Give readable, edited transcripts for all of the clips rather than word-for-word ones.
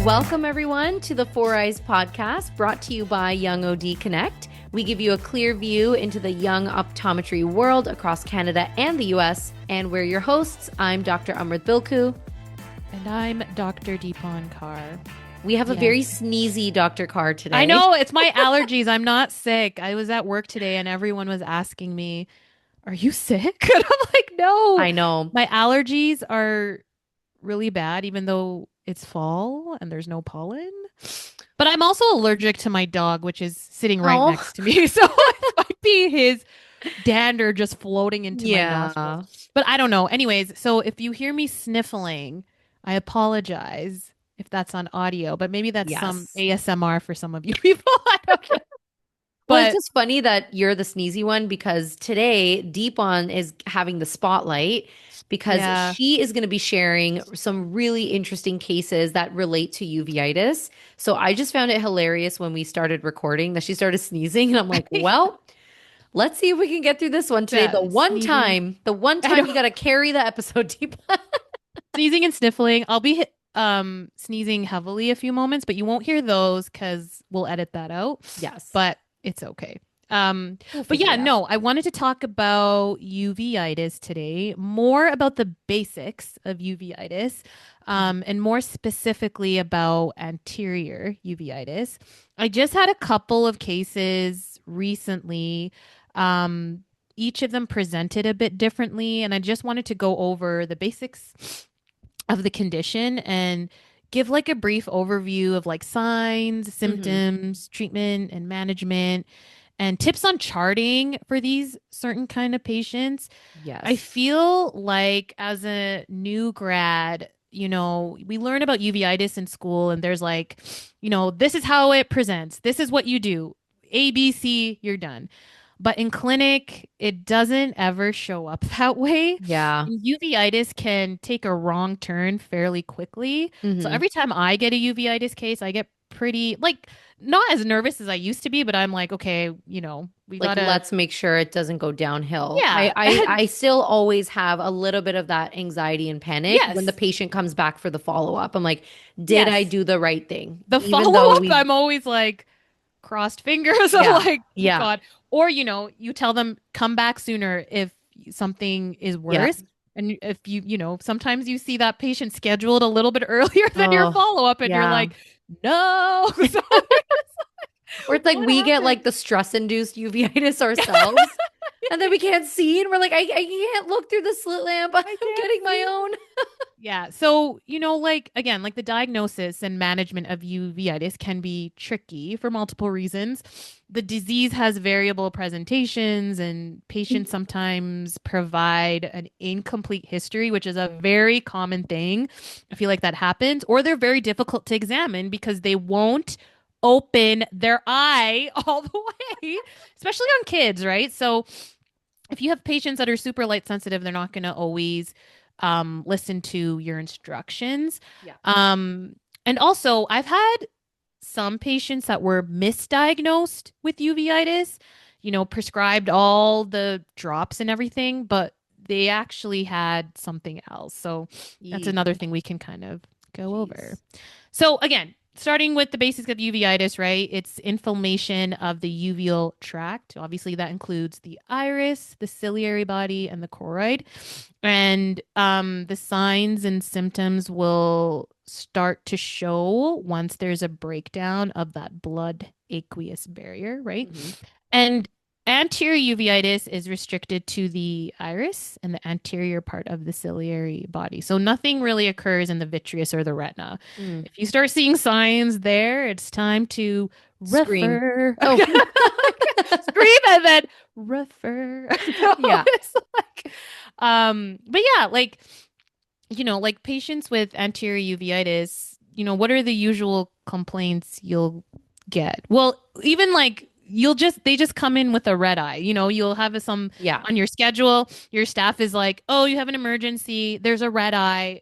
Welcome, everyone, to the Four Eyes podcast brought to you by Young OD Connect. We give you a clear view into the young optometry world across Canada and the US. And we're your hosts. I'm Dr. Amrit Bilku. And I'm Dr. Deepon Carr. We have a very sneezy Dr. Carr today. I know, it's my allergies. I'm not sick. I was at work today and everyone was asking me, are you sick? And I'm like, no. I know. My allergies are really bad, even though it's fall and there's no pollen. But I'm also allergic to my dog, which is sitting right next to me. So it might be his dander just floating into my nostrils. But I don't know. Anyways, so if you hear me sniffling, I apologize if that's on audio, but maybe that's some ASMR for some of you people. I don't know. Well, it's just funny that you're the sneezy one because today Deepon is having the spotlight because she is going to be sharing some really interesting cases that relate to uveitis. So I just found it hilarious when we started recording that she started sneezing and I'm like, well, let's see if we can get through this one today. The one time you got to carry the episode, Deepon. Sneezing and sniffling. I'll be sneezing heavily a few moments, but you won't hear those because we'll edit that out. Yes. But it's okay. But yeah, no, I wanted to talk about uveitis today, more about the basics of uveitis, and more specifically about anterior uveitis. I just had a couple of cases recently. Each of them presented a bit differently, and I just wanted to go over the basics of the condition and give like a brief overview of like signs, symptoms, treatment and management, and tips on charting for these certain kind of patients. Yes. I feel like as a new grad, you know, we learn about uveitis in school and there's like, you know, this is how it presents. This is what you do. A, B, C, you're done. But in clinic, it doesn't ever show up that way. Yeah. And uveitis can take a wrong turn fairly quickly. So every time I get a uveitis case, I get pretty, like, not as nervous as I used to be, but I'm like, okay, you know, we like, gotta... let's make sure it doesn't go downhill. Yeah. I still always have a little bit of that anxiety and panic when the patient comes back for the follow-up. I'm like, did I do the right thing? The follow-up, I'm always like, crossed fingers. I'm like, oh God. Or, you know, you tell them come back sooner if something is worse. And if you know, sometimes you see that patient scheduled a little bit earlier than your follow-up and you're like, no. Or it's like we get like the stress-induced uveitis ourselves. And then we can't see and we're like, I can't look through the slit lamp. I'm getting my own. Yeah. So, you know, like, again, like the diagnosis and management of uveitis can be tricky for multiple reasons. The disease has variable presentations and patients sometimes provide an incomplete history, which is a very common thing. I feel like that happens, or they're very difficult to examine because they won't open their eye all the way, especially on kids, right? So if you have patients that are super light sensitive, they're not going to always listen to your instructions. And also I've had some patients that were misdiagnosed with uveitis, you know, prescribed all the drops and everything, but they actually had something else. So that's another thing we can kind of go over. So again, starting with the basics of uveitis, right? It's inflammation of the uveal tract. Obviously, that includes the iris, the ciliary body, and the choroid. And the signs and symptoms will start to show once there's a breakdown of that blood aqueous barrier, right? And anterior uveitis is restricted to the iris and the anterior part of the ciliary body. So nothing really occurs in the vitreous or the retina. If you start seeing signs there, it's time to refer. Scream and then refer. But yeah, like, you know, like patients with anterior uveitis, you know, what are the usual complaints you'll get? Well, even like they just come in with a red eye. You know, you'll have some on your schedule. Your staff is like, oh, you have an emergency. There's a red eye,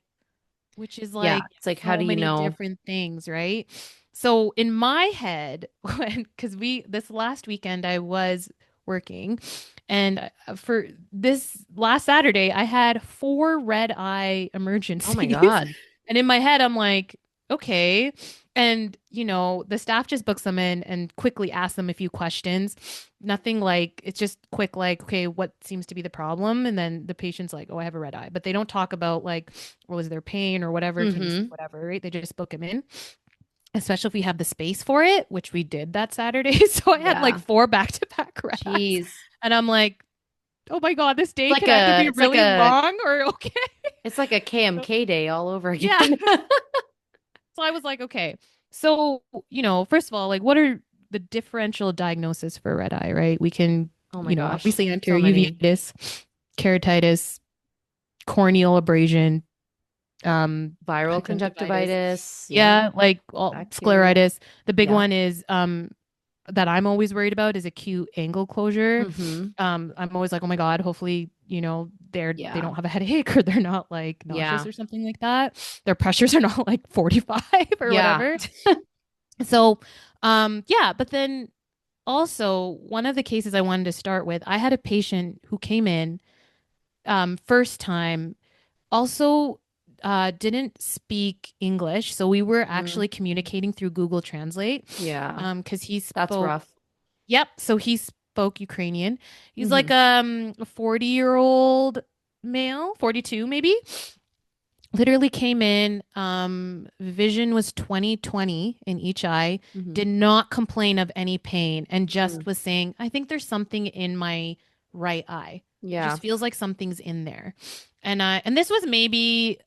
which is like, it's like, how do you know? Different things, right? So in my head, because this last weekend I was working, and for this last Saturday I had 4 red eye emergencies. Oh my God. And in my head I'm like, okay. And, the staff just books them in and quickly asks them a few questions. Nothing like, it's just quick, like, okay, what seems to be the problem? And then the patient's like, oh, I have a red eye. But they don't talk about, like, what was their pain or whatever. Can you see Mm-hmm. whatever, right? They just book them in, especially if we have the space for it, which we did that Saturday. So I had like Yeah. 4 back-to-back red eyes. Jeez. And I'm like, oh my God, this It's day like can either a be it's like really a long or okay. it's like a So, KMK day all over yeah. again. So I was like, okay. So, first of all, like, what are the differential diagnosis for red eye, right? We can, Oh my gosh. obviously So anterior many. uveitis, keratitis, corneal abrasion, Viral conjunctivitis. conjunctivitis. Yeah. Yeah, like all Bacteria. scleritis. The big Yeah. one is that I'm always worried about is acute angle closure. Mm-hmm. I'm always like, oh my God, hopefully, they Yeah. don't have a headache or they're not like nauseous Yeah. or something like that. Their pressures are not like 45 or Yeah. whatever. So, yeah, but then also one of the cases I wanted to start with, I had a patient who came in first time, also didn't speak English, so we were Mm, actually communicating through Google Translate yeah. because he That's spoke. rough. Yep, so he spoke Ukrainian. He's like Mm-hmm. a 40-year-old male, 42 maybe. Literally came in, vision was 20/20 in each eye, Mm-hmm. did not complain of any pain, and just Mm. was saying, I think there's something in my right eye. It Yeah. just feels like something's in there. And this was maybe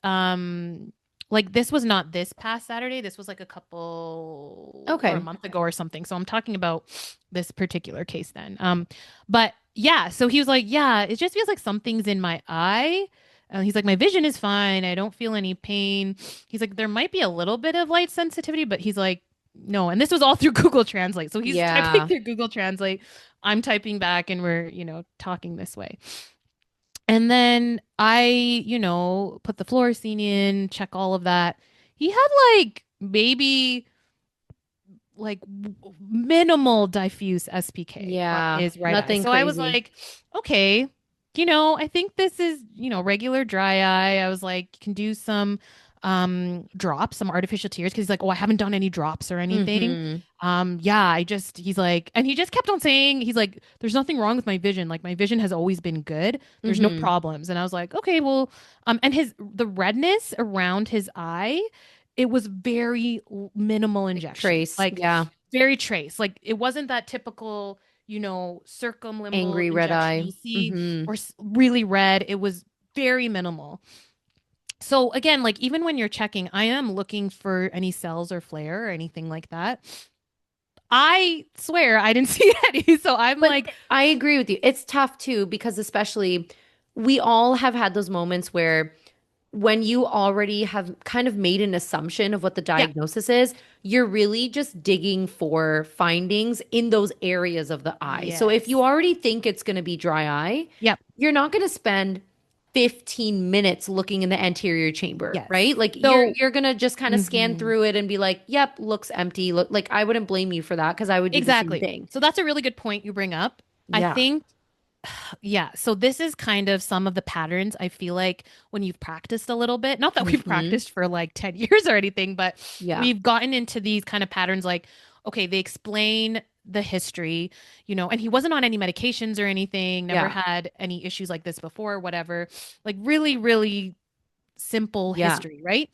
like this was not this past Saturday. This was like a couple or a Okay. month ago or something. So I'm talking about this particular case then. But yeah, so he was like, yeah, it just feels like something's in my eye. He's like, my vision is fine. I don't feel any pain. He's like, there might be a little bit of light sensitivity, but he's like, no. And this was all through Google Translate. So he's typing Yeah. through Google Translate. I'm typing back and we're, talking this way. And then I, put the fluorescein in, check all of that. He had like maybe like minimal diffuse SPK on Yeah. his right eye. Nothing So I was crazy. like, okay, I think this is, regular dry eye. I was like, can do some drops, some artificial tears because he's like, "Oh, I haven't done any drops or anything." Mm-hmm. Yeah, he's like, and he just kept on saying, he's like, "There's nothing wrong with my vision. Like my vision has always been good. There's no Mm-hmm. problems." And I was like, "Okay, well, and the redness around his eye, it was very minimal Like injection, trace. like Yeah. very trace. Like it wasn't that typical, circumlimbal Angry red injection eye. you see Mm-hmm. or really red. It was very minimal. So again, like even when you're checking, I am looking for any cells or flare or anything like that. I swear I didn't see any. So I'm But like, I agree with you. It's tough too because especially we all have had those moments where when you already have kind of made an assumption of what the yeah, diagnosis is, you're really just digging for findings in those areas of the eye. So if you yes. already think it's going to be dry eye, Yep. you're not going to spend 15 minutes looking in the anterior chamber, Yes. right? Like So, you're going to just kind of scan mhm. through it and be like, "Yep, looks empty." Look, like I wouldn't blame you for that because I would do the same Exactly. thing. So that's a really good point you bring up. I Yeah. think, yeah. So this is kind of some of the patterns I feel like when you've practiced a little bit, not that we've Hmm. practiced for like 10 years or anything, but Yeah. we've gotten into these kind of patterns like, okay, they explain the history, and he wasn't on any medications or anything, never Yeah. had any issues like this before, whatever. Like really, really simple Yeah. history, right?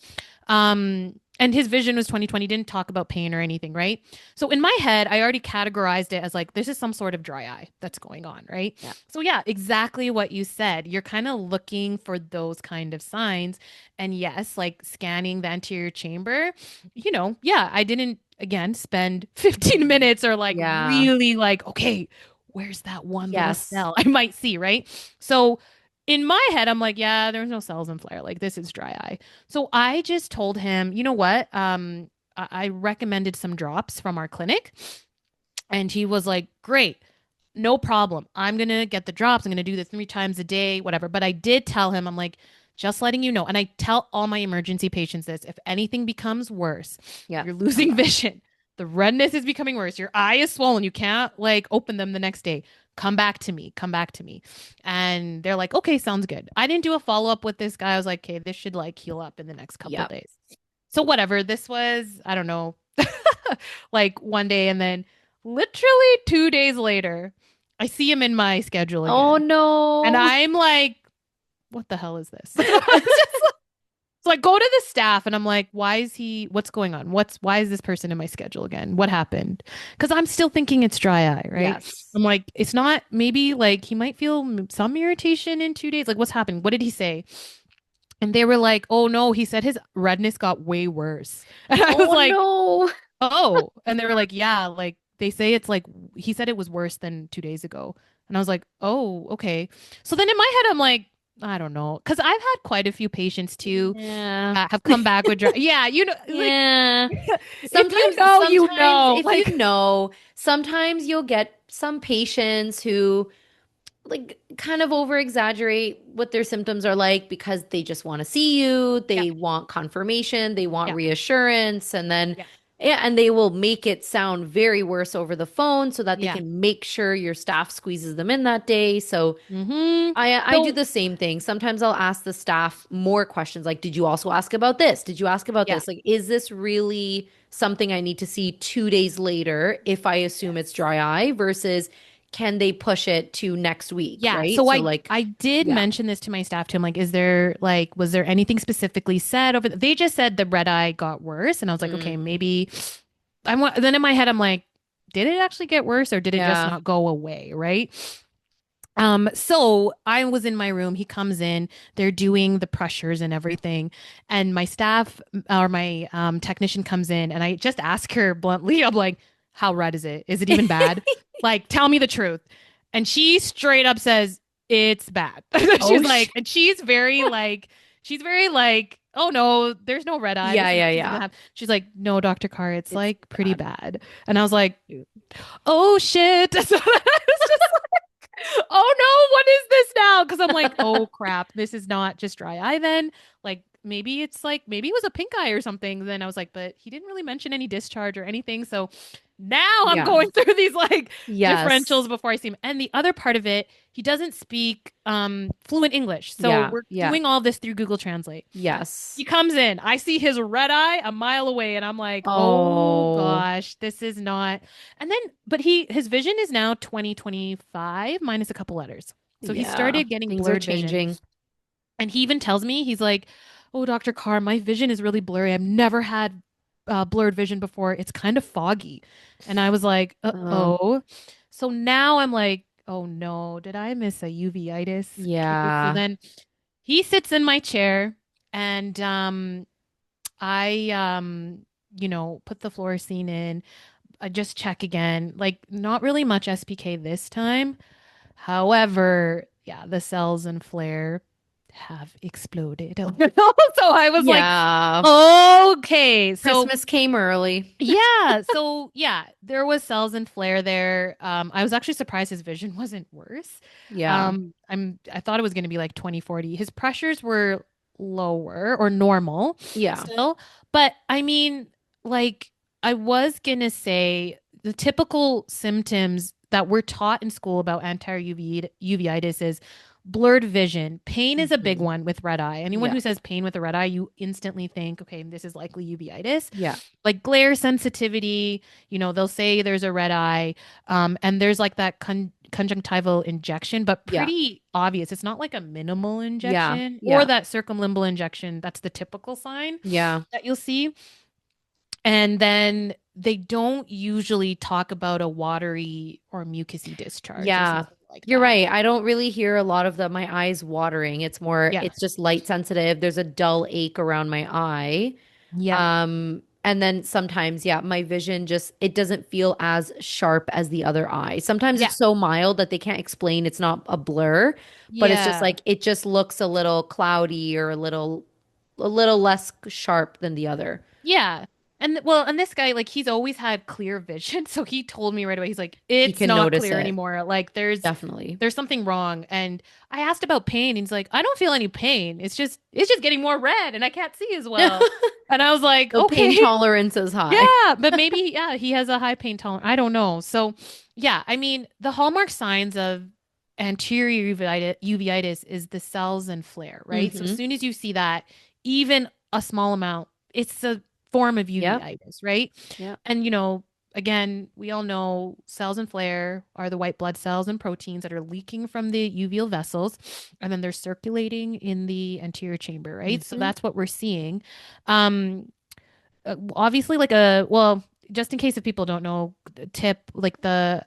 And his vision was 2020, didn't talk about pain or anything, right? So in my head, I already categorized it as like this is some sort of dry eye that's going on, right? Yeah. So yeah, exactly what you said. You're kind of looking for those kind of signs. And yes, like scanning the anterior chamber, yeah, I didn't again spend 15 minutes or like Yeah. really like, okay, where's that one little Yes. cell I might see, right? So in my head, I'm like, yeah, there's no cells in flare. Like this is dry eye. So I just told him, you know what? I recommended some drops from our clinic, and he was like, great, no problem. I'm gonna get the drops. I'm gonna do this 3 times a day, whatever. But I did tell him, I'm like, just letting you know, and I tell all my emergency patients this: if anything becomes worse, Yeah. you're Come losing back. vision. The redness is becoming worse. Your eye is swollen. You can't like open them the next day. Come back to me. Come back to me. And they're like, okay, sounds good. I didn't do a follow up with this guy. I was like, okay, this should like heal up in the next couple Yep. days. So whatever, this was, I don't know, like one day, and then literally 2 days later, I see him in my schedule Oh again. And no. I'm like, what the hell is this? So I go to the staff and I'm like, what's going on? Why is this person in my schedule again? What happened? Because I'm still thinking it's dry eye, right? Yes. I'm like, it's not, maybe like he might feel some irritation in 2 days. Like, what's happening? What did he say? And they were like, oh no, he said his redness got way worse. And I was Oh like, no. oh. And they were like, yeah, like they say it's like, he said it was worse than 2 days ago. And I was like, oh, okay. So then in my head, I'm like, I don't know. Cause I've had quite a few patients too Yeah. that have come back with dry. Yeah, like Yeah. if you Sometimes, know, you sometimes know. if you Like, know, sometimes you'll get some patients who like kind of over exaggerate what their symptoms are like because they just want to see you, yeah, they want confirmation, they want yeah, reassurance, and then yeah, yeah, and they will make it sound very worse over the phone so that they yeah. can make sure your staff squeezes them in that day. So Mm-hmm. I do So the same thing. Sometimes I'll ask the staff more questions like, did you also ask about this? Did you ask about yeah. this? Like, is this really something I need to see 2 days later if I assume it's Yes. dry eye versus can they push it to next week, Yeah. right? So So I like, I did yeah. mention this to my staff too. I'm like, is there like was there anything specifically said over they just said the red eye got worse. And I was like, okay, Mm, maybe I want then in my head I'm like, did it actually get worse or did it just yeah. not go away? Right. So I was in my room. He comes in, they're doing the pressures and everything. And my staff or my technician comes in and I just ask her bluntly, I'm like, how red is it? Is it even bad? Like, tell me the truth. And she straight up says, it's bad. Oh, And she's very like, oh no, there's no red eye. yeah, This is yeah, this isn't yeah. have. She's like, no, Dr. Carr, it's It's like pretty bad. bad. And I was like, oh shit. So it's just oh no, what is this now? Because I'm like, oh crap, this is not just dry eye then. Like maybe it was a pink eye or something. Then I was like, but he didn't really mention any discharge or anything. So now I'm Yeah. going through these like Yes. differentials before I see him. And the other part of it, he doesn't speak fluent English. So Yeah. we're Yeah. doing all this through Google Translate. Yes. He comes in. I see his red eye a mile away, and I'm like, "Oh Oh, gosh, this is not." And then, but his vision is now 20/25 minus a couple letters. So he yeah. started getting Things are blurred vision, changing. and he even tells me he's like, "Oh, Dr. Carr, my vision is really blurry. I've never had blurred vision before. It's kind of foggy." And I was like, Oh, "Uh-oh." So now I'm like, "Oh no, did I miss a uveitis case?" So yeah. then he sits in my chair and I put the fluorescein in. I just check again. Like not really much SPK this time. However, yeah, the cells and flare have exploded. So I was like, Yeah. okay. So Christmas came early. yeah, there was cells and flare there. I was actually surprised his vision wasn't worse. Yeah. I thought it was going to be like 20/40. His pressures were lower or normal Yeah. still, but I mean, like I was gonna say the typical symptoms that we're taught in school about anterior uveitis is blurred vision. Pain is a big Hmm. one with red eye. Anyone Yeah. who says pain with a red eye, you instantly think, okay, this is likely uveitis. Yeah. Like glare sensitivity, they'll say there's a red eye, and there's like that conjunctival injection, but Yeah. pretty obvious. It's not like a minimal Yeah. injection or Yeah. that circumlimbal injection. That's the typical sign Yeah. that you'll see. And then they don't usually talk about a watery or mucousy discharge or Yeah. something like You're that. right. I don't really hear a lot of my eyes watering. It's more, Yeah. it's just light sensitive. There's a dull ache around my eye. Yep. And then sometimes, yeah, my vision just it doesn't feel as sharp as the other eye. Sometimes Yeah. it's so mild that they can't explain it's not a blur, but it's just Yeah. like it just looks a little cloudy or a little less sharp than the other. Yeah. And this guy, like, he's always had clear vision. So he told me right away, he's like, He it's can not notice clear it. anymore. Like, Definitely. there's something wrong. And I asked about pain, and he's like, I don't feel any pain. It's just getting more red, and I can't see as well. And I was like, The pain okay, tolerance is high. yeah, but maybe, yeah, he has a high pain tolerance. I don't know. So, yeah, I mean, the hallmark signs of anterior uveitis is the cells and flare, right? So as Hmm. soon as you see that, even a small amount it's a form of Yep. uveitis, right? Yep. And, you know, again, we all know cells and flare are the white blood cells and proteins that are leaking from the uveal vessels, and then they're circulating in the anterior chamber, right? So Hmm. that's what we're seeing. Um, Obviously, like a, well, just in case if people don't know, the tip, like the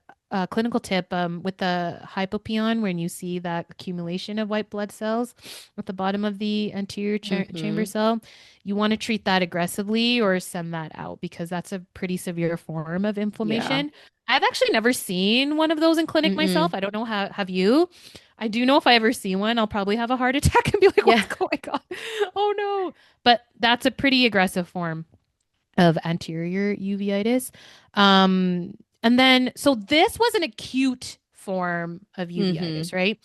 clinical tip with the hypopion, when you see that accumulation of white blood cells at the bottom of the anterior chamber Hmm. cell, you want to treat that aggressively or send that out because that's a pretty severe form of Yeah. inflammation. I've actually never seen one of those in clinic myself. Mm-mm. I don't know how have you? I do know if I ever see one, I'll probably have a heart attack and be like, Yeah. what's going on? Oh no. But that's a pretty aggressive form of anterior uveitis. And then, so this was an acute form of Hmm. uveitis, right?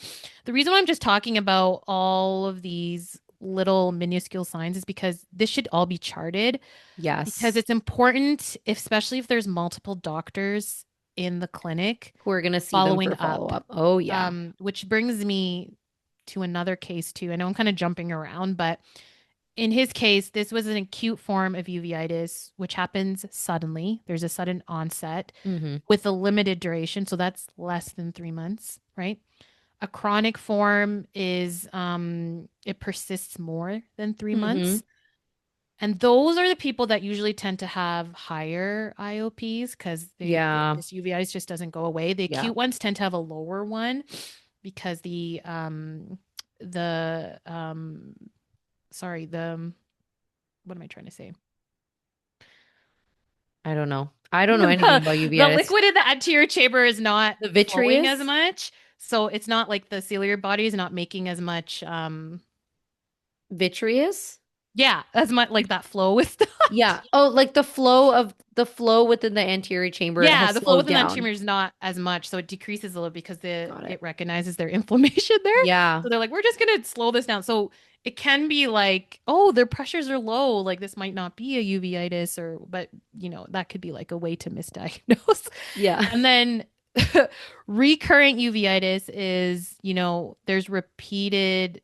The reason why I'm just talking about all of these little minuscule signs is because this should all be charted because Yes. it's important, especially if there's multiple doctors in the clinic Who are going to see them following for up. follow-up. Oh, yeah. Which brings me to another case too. I know I'm kind of jumping around, but in his case, this was an acute form of uveitis, which happens suddenly. There's a sudden onset Hmm. with a limited duration. So that's less than 3 months, right? A chronic form is it persists more than three Hmm. months. And those are the people that usually tend to have higher IOPs because Yeah. this uveitis just doesn't go away. The Yeah. acute ones tend to have a lower one because the sorry, the what am I trying to say? I don't know. I don't know anything the, about the uveitis. liquid in the anterior chamber is not The flowing as vitreous? much. So it's not like the ciliary body is not making as much Vitreous? yeah, as much like that flow with the Yeah. Oh, like the flow within the anterior chamber yeah, has the flow slowed within that down. tumor is not as much. So it decreases a little because Got it it. recognizes their inflammation there. Yeah. So they're like, we're just gonna slow this down. So it can be like, oh, their pressures are low. Like this might not be a uveitis or but that could be like a way to misdiagnose. Yeah. And then recurrent uveitis is, there's repeated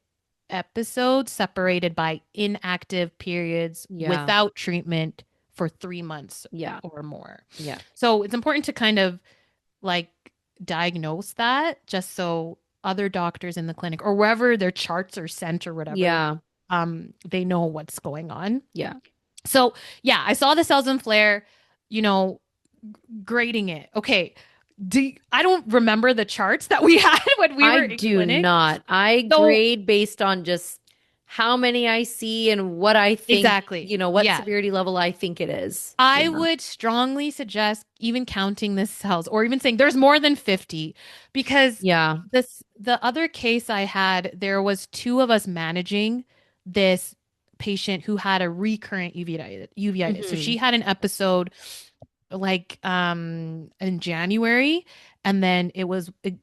episodes separated by inactive periods Yeah. without treatment for 3 months Yeah. or more. Yeah. So it's important to kind of like diagnose that just so other doctors in the clinic or wherever their charts are sent or whatever, Yeah. they know what's going on. Yeah. So yeah, I saw the cells in flare, you know, grading it. Okay. I don't remember the charts that we had when we I were in do clinic. not. I So grade based on just how many I see and what I think, exactly. what Yeah. severity level I think it is. I Yeah. would strongly suggest even counting the cells or even saying there's more than 50 because Yeah. the other case I had, there was two of us managing this patient who had a recurrent uveitis. So Hmm. she had an episode like in January and then it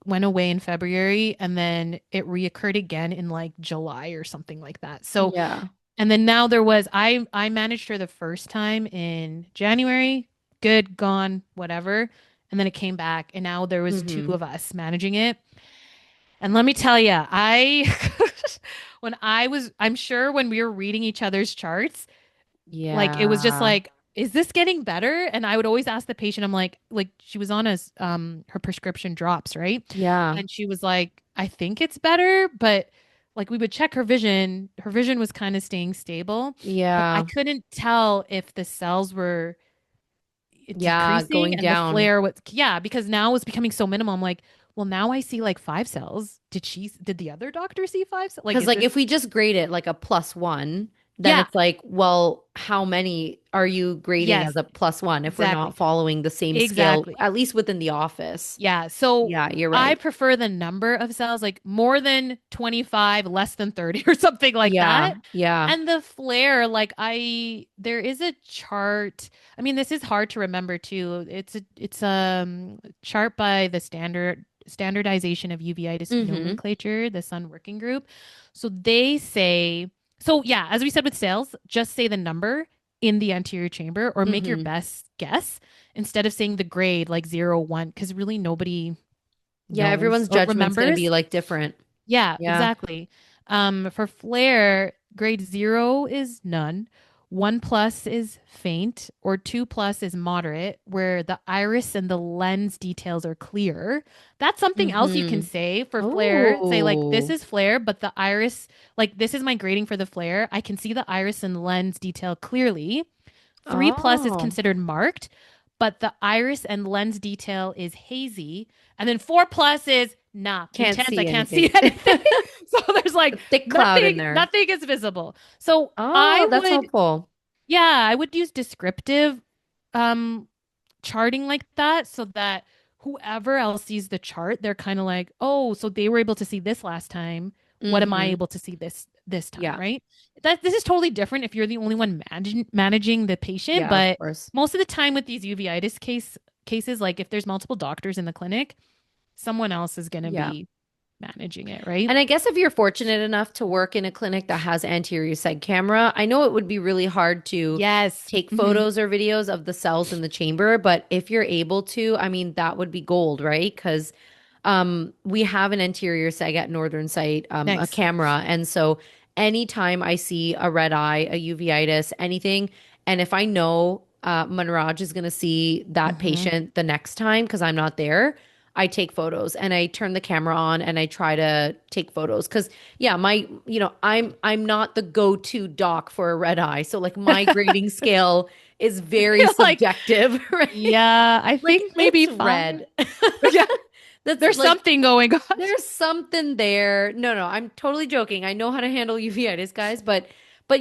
went away in February and then it reoccurred again in like July or something like that. So Yeah. and then now there was I managed her the first time in January, good, gone, whatever. And then it came back and now there was two Hmm. of us managing it. And let me tell you, I I'm sure when we were reading each other's charts, like it was just Yeah. like, is this getting better? And I would always ask the patient, I'm like she was on her prescription drops, right? Yeah. And she was like, I think it's better, but like we would check her vision. Her vision was kind of staying stable, but I Yeah. couldn't tell if the cells were Yeah. decreasing Going and the down. flare was yeah, because now it was becoming so minimal. I'm like, well, now I see like 5 cells. Did the other doctor see 5 cells? Like, Because, is like, this if we just grade it like a +1, then yeah, it's like, well, how many are you grading as yes, a +1 if we're exactly. not following the same scale, Exactly. at least within the office? Yeah. So Yeah, you're I right. prefer the number of cells, like more than 25, less than 30, or something like Yeah. that. Yeah. And the flare, like there is a chart. I mean, this is hard to remember too. It's a chart by the standardization of uveitis Mm-hmm. nomenclature, the Sun Working Group. So they say, so yeah, as we said with sales, just say the number in the anterior chamber or make your Mm-hmm. best guess instead of saying the grade like 0, 1, because really nobody Yeah, knows everyone's or judgment's gonna be remembers. like different. Yeah, Yeah. exactly. For flare, grade 0 is none. 1 plus is faint, or 2 plus is moderate, where the iris and the lens details are clear. That's something else you can Mm-hmm. say for flare. Say, like, this Oh. is flare, but the iris, like, this is my grading for the flare. I can see the iris and lens detail clearly. 3 plus is Oh. considered marked, but the iris and lens detail is hazy. And then 4 plus is nah, Can't intense. I see can't see anything. anything. So there's like A thick cloud in there. nothing is visible. So Oh, I that's would, helpful. yeah, I would use descriptive um charting like that so that whoever else sees the chart, they're kind of like, oh, so they were able to see this last time. What am I Mm-hmm. able to see this time, Yeah. right? That this is totally different if you're the only one managing the patient, Yeah, of but course. most of the time with these uveitis cases, like if there's multiple doctors in the clinic, someone else is going to Yeah. be managing it, right? And I guess if you're fortunate enough to work in a clinic that has anterior side camera, I know it would be really hard to Yes. take Hmm. photos or videos of the cells in the chamber, but if you're able to, I mean, that would be gold, right? Because we have an anterior seg at Northern Site, a Nice. camera. And so anytime I see a red eye, a uveitis, anything, and if I know Manraj is going to see that Hmm. patient the next time because I'm not there, I take photos and I turn the camera on and I try to take photos because yeah, I'm not the go-to doc for a red eye. So like my grading scale is very You're like, subjective, right? yeah, I Like think maybe it's five. red. Yeah, That's there's like something going on. there's something there. No, no, I'm totally joking. I know how to handle uveitis, guys, but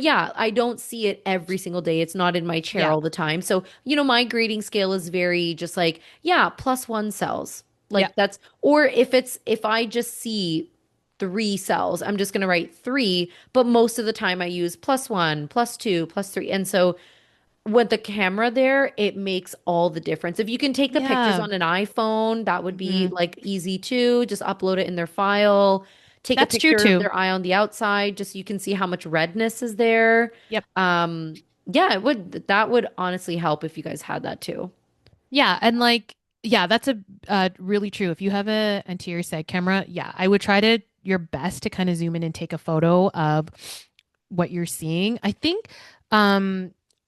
yeah, I don't see it every single day. It's not in my chair Yeah. all the time. So, my grading scale is very just like, yeah, +1 cells. Yeah. Like that's or if I just see 3 cells, I'm just gonna write 3, but most of the time I use +1, +2, +3. And so with the camera there, it makes all the difference. If you can take the pictures Yeah. on an iPhone, that would be Hmm. like easy too. Just upload it in their file. Take a That's true picture of too. their eye on the outside, just so you can see how much redness is there. Yep. Yeah, that would honestly help if you guys had that too. Yeah, and like, yeah, that's a really true. If you have a anterior side camera, yeah, I would try to your best to kind of zoom in and take a photo of what you're seeing. I think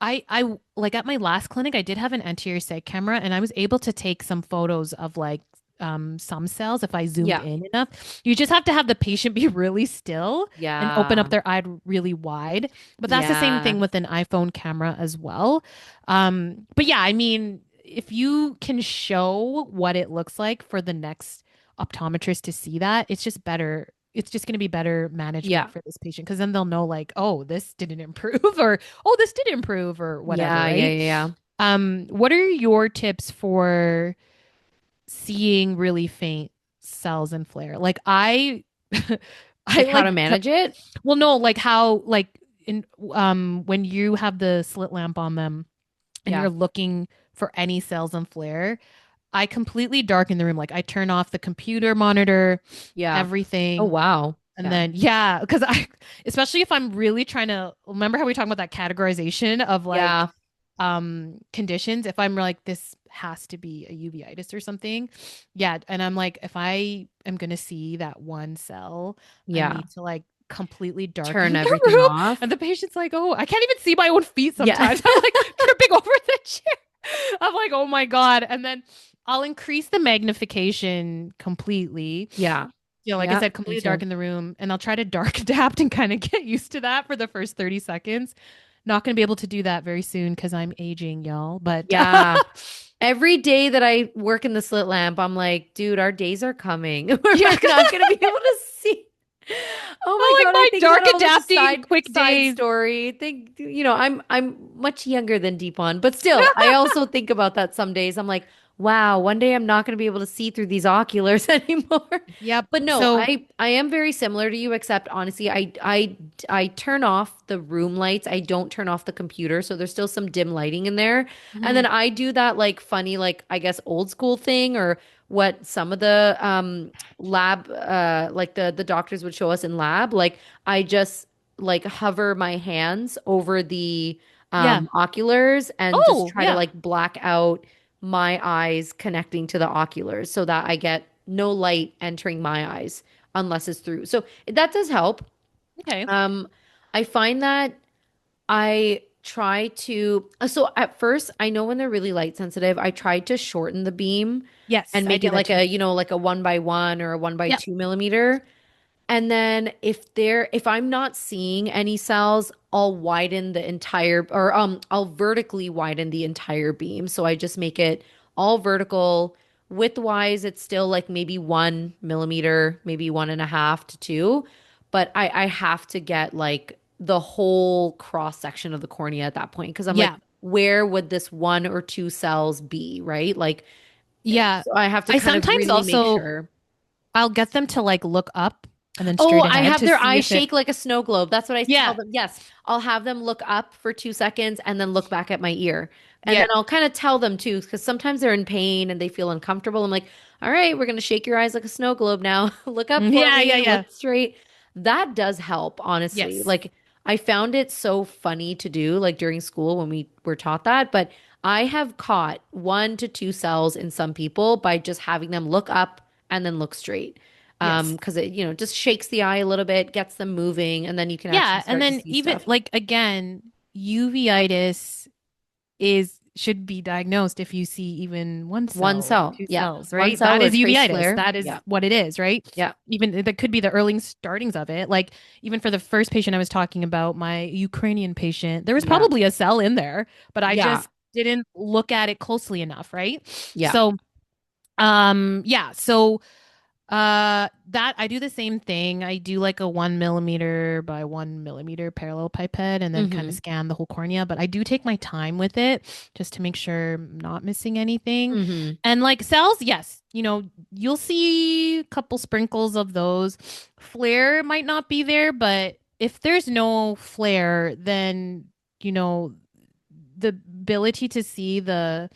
I like at my last clinic, I did have an anterior side camera and I was able to take some photos of like some cells if I zoomed Yeah. in enough. You just have to have the patient be really still and open up Yeah. their eye really wide. But that's the same Yeah. thing with an iPhone camera as well. But yeah, I mean, if you can show what it looks like for the next optometrist to see that, it's just better. It's just going to be better management Yeah. for this patient because then they'll know like, oh, this didn't improve or oh, this did improve or whatever, Yeah. Yeah. right? Yeah. What are your tips for seeing really faint cells and flare? Like I Like how like to manage it? well, no, like how like in when you have the slit lamp on them and Yeah. you're looking for any cells and flare, I completely darken the room. Like I turn off the computer monitor, Yeah. Oh, everything. wow. And Yeah. then, yeah, because especially if I'm really trying to remember how we talked about that categorization of like Yeah. conditions. If I'm like, this has to be a uveitis or something. Yeah. And I'm like, if I am going to see that one cell, I Yeah. need to like completely Turn darken the everything room. off. And the patient's like, oh, I can't even see my own feet Yeah. sometimes. I'm like tripping over the chair. I'm like, oh my God. And then I'll increase the magnification completely. Yeah. Like I Yeah. said, Me completely too. darken the room. And I'll try to dark adapt and kind of get used to that for the first 30 seconds. Not going to be able to do that very soon because I'm aging, y'all. But Yeah. Every day that I work in the slit lamp, I'm like, dude, our days are coming. yeah, We're not gonna be able to see. Oh my I like God, I my think about dark all this adapting quick side days. story. Think, I'm much younger than Deepon, but still, I also think about that some days. I'm like, wow, one day I'm not gonna be able to see through these oculars anymore. Yep. But no, So, I am very similar to you, except honestly, I turn off the room lights. I don't turn off the computer, so there's still some dim lighting in there. And mhm, then I do that like funny, like I guess old school thing or what some of the lab like the doctors would show us in lab. Like I just like hover my hands over the yeah. oculars and just Oh, try to yeah. like black out my eyes connecting to the oculars so that I get no light entering my eyes unless it's through. So that does help. Okay. Um, I find that I try to, so at first, I know when they're really light sensitive, I tried to shorten the beam Yes, and I make do it that like too. a, like a 1 by 1 or a one by Yep. 2 millimeter. And then if I'm not seeing any cells, I'll widen the entire, or I'll vertically widen the entire beam. So I just make it all vertical. Width-wise, it's still like maybe 1 millimeter, maybe 1.5 to 2. But I have to get like the whole cross section of the cornea at that point because I'm like, Yeah. where would this 1 or 2 cells be, right? Like, Yeah. so I have to I kind of sometimes really make also sure. I'll get them to like look up and then Oh, straight I ahead have to their see eyes if it. shake like a snow globe. That's what I tell Yeah. them. Yes, I'll have them look up for 2 seconds and then look back at my ear. And then Yeah. I'll kind of tell them too, because sometimes they're in pain and they feel uncomfortable. I'm like, all right, we're going to shake your eyes like a snow globe now. Look up for Yeah, yeah, me, yeah. look straight. That does help, honestly. Yes. Like, I found it so funny to do, like during school when we were taught that. But I have caught 1 to 2 cells in some people by just having them look up and then look straight, Yes. because it, just shakes the eye a little bit, gets them moving, and then you can actually Yeah, and start to then see even stuff. like again, uveitis is should be diagnosed if you see even one One cell or cell, two yeah, cells, one right? cell That or is trace uveitis. flare, That is yeah, what it is, right? yeah, Even that could be the early startings of it. Like even for the first patient I was talking about, my Ukrainian patient, there was yeah, probably a cell in there, but I yeah, just didn't look at it closely enough, right? yeah. So, yeah, so that I do the same thing. I do like a 1 millimeter by 1 millimeter parallel pipette and then kind of Mm-hmm. scan the whole cornea. But I do take my time with it just to make sure I'm not missing anything. Mm-hmm. And like cells, yes, you'll see a couple sprinkles of those. Flare might not be there, but if there's no flare, then you know the ability to see that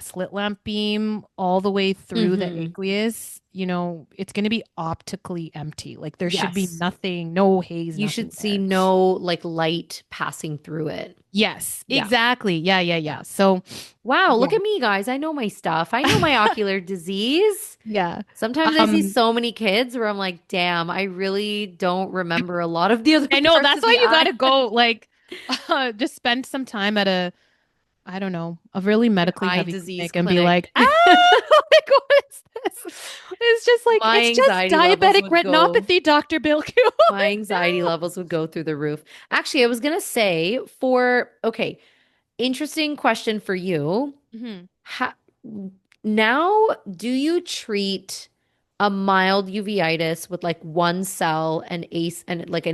slit lamp beam all the way through the Mm-hmm. aqueous, it's going to be optically empty. Like there should be Yes. nothing, no haze, You nothing should see there. no like light passing through it. Yes, Yeah. exactly. Yeah, yeah, Yeah. yeah. So, Wow, yeah. look at me, guys. I know my stuff. I know my ocular disease. Yeah. Sometimes I see Um, so many kids where I'm like, damn, I really don't remember a lot of the other I know parts that's of why the you eye. got to go like just spend some time at I don't know, a really An medically eye heavy disease clinic and be clinic. like, like, what is this? It's just like, My it's just anxiety levels diabetic would go, retinopathy, Dr. Bilku. my anxiety levels would go through the roof. Actually, I was gonna say okay, interesting question for you. Mhm. How, now, do you treat a mild uveitis with like 1 cell and ace and like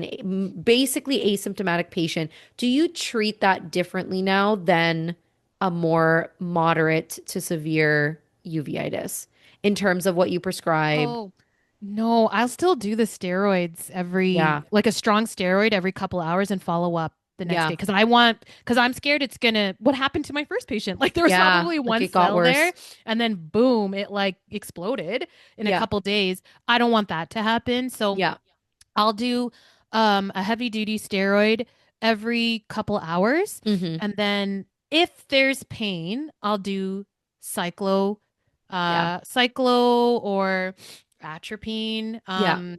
basically asymptomatic patient? Do you treat that differently now than a more moderate to severe uveitis in terms of what you prescribe? Oh, no, I'll still do the steroids Yeah. like a strong steroid every couple hours and follow up the next day Yeah. because I'm scared it's gonna, what happened to my first patient? Like there was Yeah. probably Like one it got cell there worse. and then boom, it like exploded in a Yeah. couple days. I don't want that to happen. So Yeah. I'll do a heavy duty steroid every couple hours. Hmm. And then if there's pain, I'll do cyclo, Yeah. cyclo or atropine Yeah.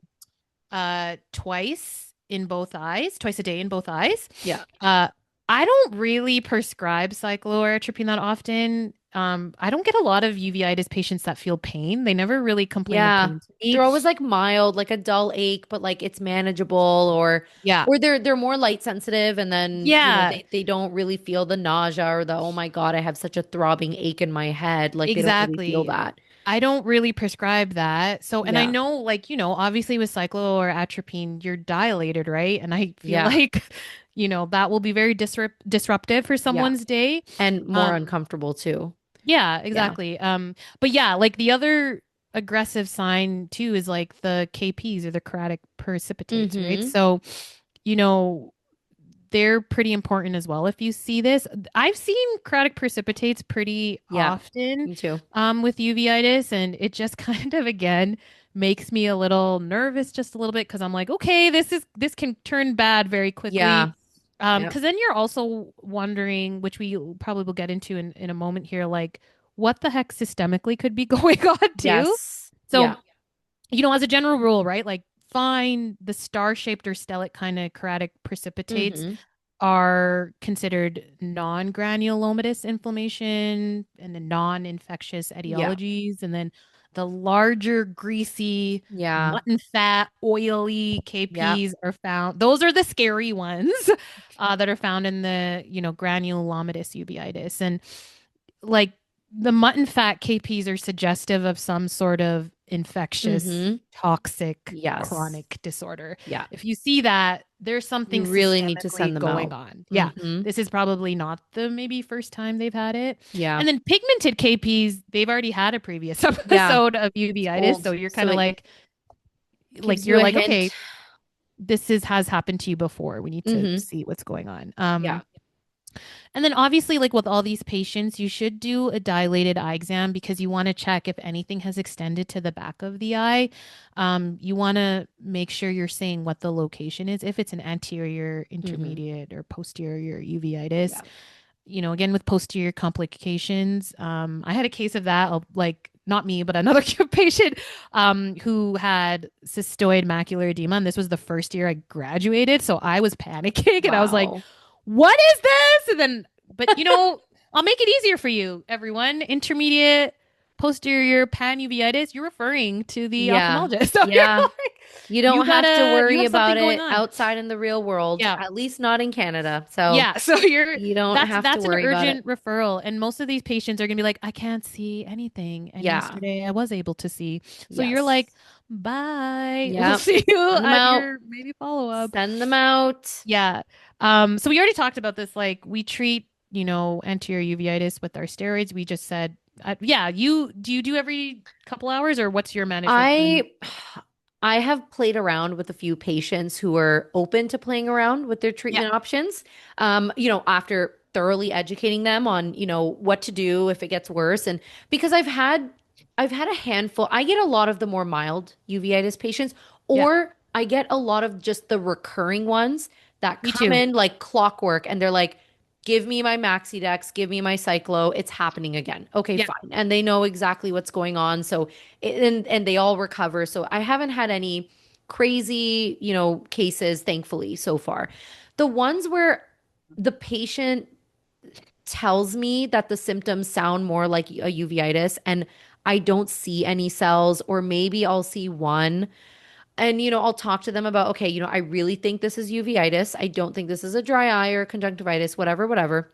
twice a day in both eyes. Yeah. Uh I don't really prescribe cyclo or atropine that often. I don't get a lot of uveitis patients that feel pain. They never really complain of Yeah. pain to me. They're always like mild, like a dull ache, but like it's manageable, Yeah. or they're more light sensitive and then, Yeah, they don't really feel the nausea or the oh my God, I have such a throbbing ache in my head. Like they don't really feel exactly. that. I don't really prescribe that. So, and I Yeah. know, like, obviously with cyclo or atropine, you're dilated, right? And I feel Yeah. like, that will be very disruptive for Yeah. someone's day. And more Um, uncomfortable too. yeah, Yeah. exactly. But yeah, like the other aggressive sign too is like the KPs or the keratotic precipitates, right? Mm-hmm. So, you know, they're pretty important as well. If you see this, I've seen keratotic precipitates pretty Yeah. often Me too. with uveitis, and it just kind of again makes me a little nervous, just a little bit, because I'm like, okay, this can turn bad very quickly. Yeah. Yep. Because then you're also wondering, which we probably will get into in a moment here, like what the heck systemically could be going on too. Yes. So, Yeah. as a general rule, right? Like find the star-shaped or stellate kind of keratotic precipitates Mm-hmm. are considered non-granulomatous inflammation and the non-infectious Yeah. etiologies. And then the larger, greasy, Yeah. mutton fat, oily Yep. KPs are found. Those are the scary ones that are found in the, granulomatous uveitis. And like the mutton fat KPs are suggestive of some sort of infectious, Mm-hmm. toxic, Yes. chronic disorder. Yeah. If you see that, there's something You really need to send systemically them going out. on. Yeah, Mm-hmm. this is probably not the maybe first time they've had it. Yeah. And then pigmented KPs, they've already had a previous Yeah. episode of It's uveitis, so old. you're So kind of it like gives you you're a like, hint. okay, this is has happened to you before. We need to Mm-hmm. see what's going on. Yeah. And then obviously, like with all these patients, you should do a dilated eye exam because you want to check if anything has extended to the back of the eye. You want to make sure you're saying what the location is, if it's an anterior, Mm-hmm. intermediate, or posterior uveitis. Yeah. Again, with posterior complications, I had a case of that, like not me, but another patient who had cystoid macular edema. And this was the first year I graduated. So I was panicking and I was like, Wow. what is this? And then, but I'll make it easier for you, everyone. Intermediate, posterior panuveitis, you're referring to the Yeah. ophthalmologist. So you're Yeah. like, You don't have to you worry have about something going it on. outside in the real world, Yeah. at least not in Canada. So Yeah. So you're you don't that's have to that's an worry about it. urgent referral. And most of these patients are gonna be like, I can't see anything. And Yeah. yesterday I was able to see. So you're Yes. like, bye. We'll Yep. see you Send them at out. your maybe follow-up. Send them out. Yeah. So we already talked about this. Like we treat, anterior uveitis with our steroids. We just said, yeah, you do every couple hours or what's your management plan? I I have played around with a few patients who are open to playing around with their Yeah. treatment options. After thoroughly educating them on, what to do if it gets worse. And because I've had a handful, I get a lot of the more mild uveitis patients, Yeah. or I get a lot of just the recurring ones that Me come too. in like clockwork and they're like, give me my Maxidex, give me my Cyclo, it's happening again. Okay, Yeah. fine. And they know exactly what's going on. So and they all recover. So I haven't had any crazy, cases, thankfully, so far. The ones where the patient tells me that the symptoms sound more like a uveitis and I don't see any cells, or maybe I'll see one. And, I'll talk to them about, okay, I really think this is uveitis. I don't think this is a dry eye or conjunctivitis, whatever, whatever,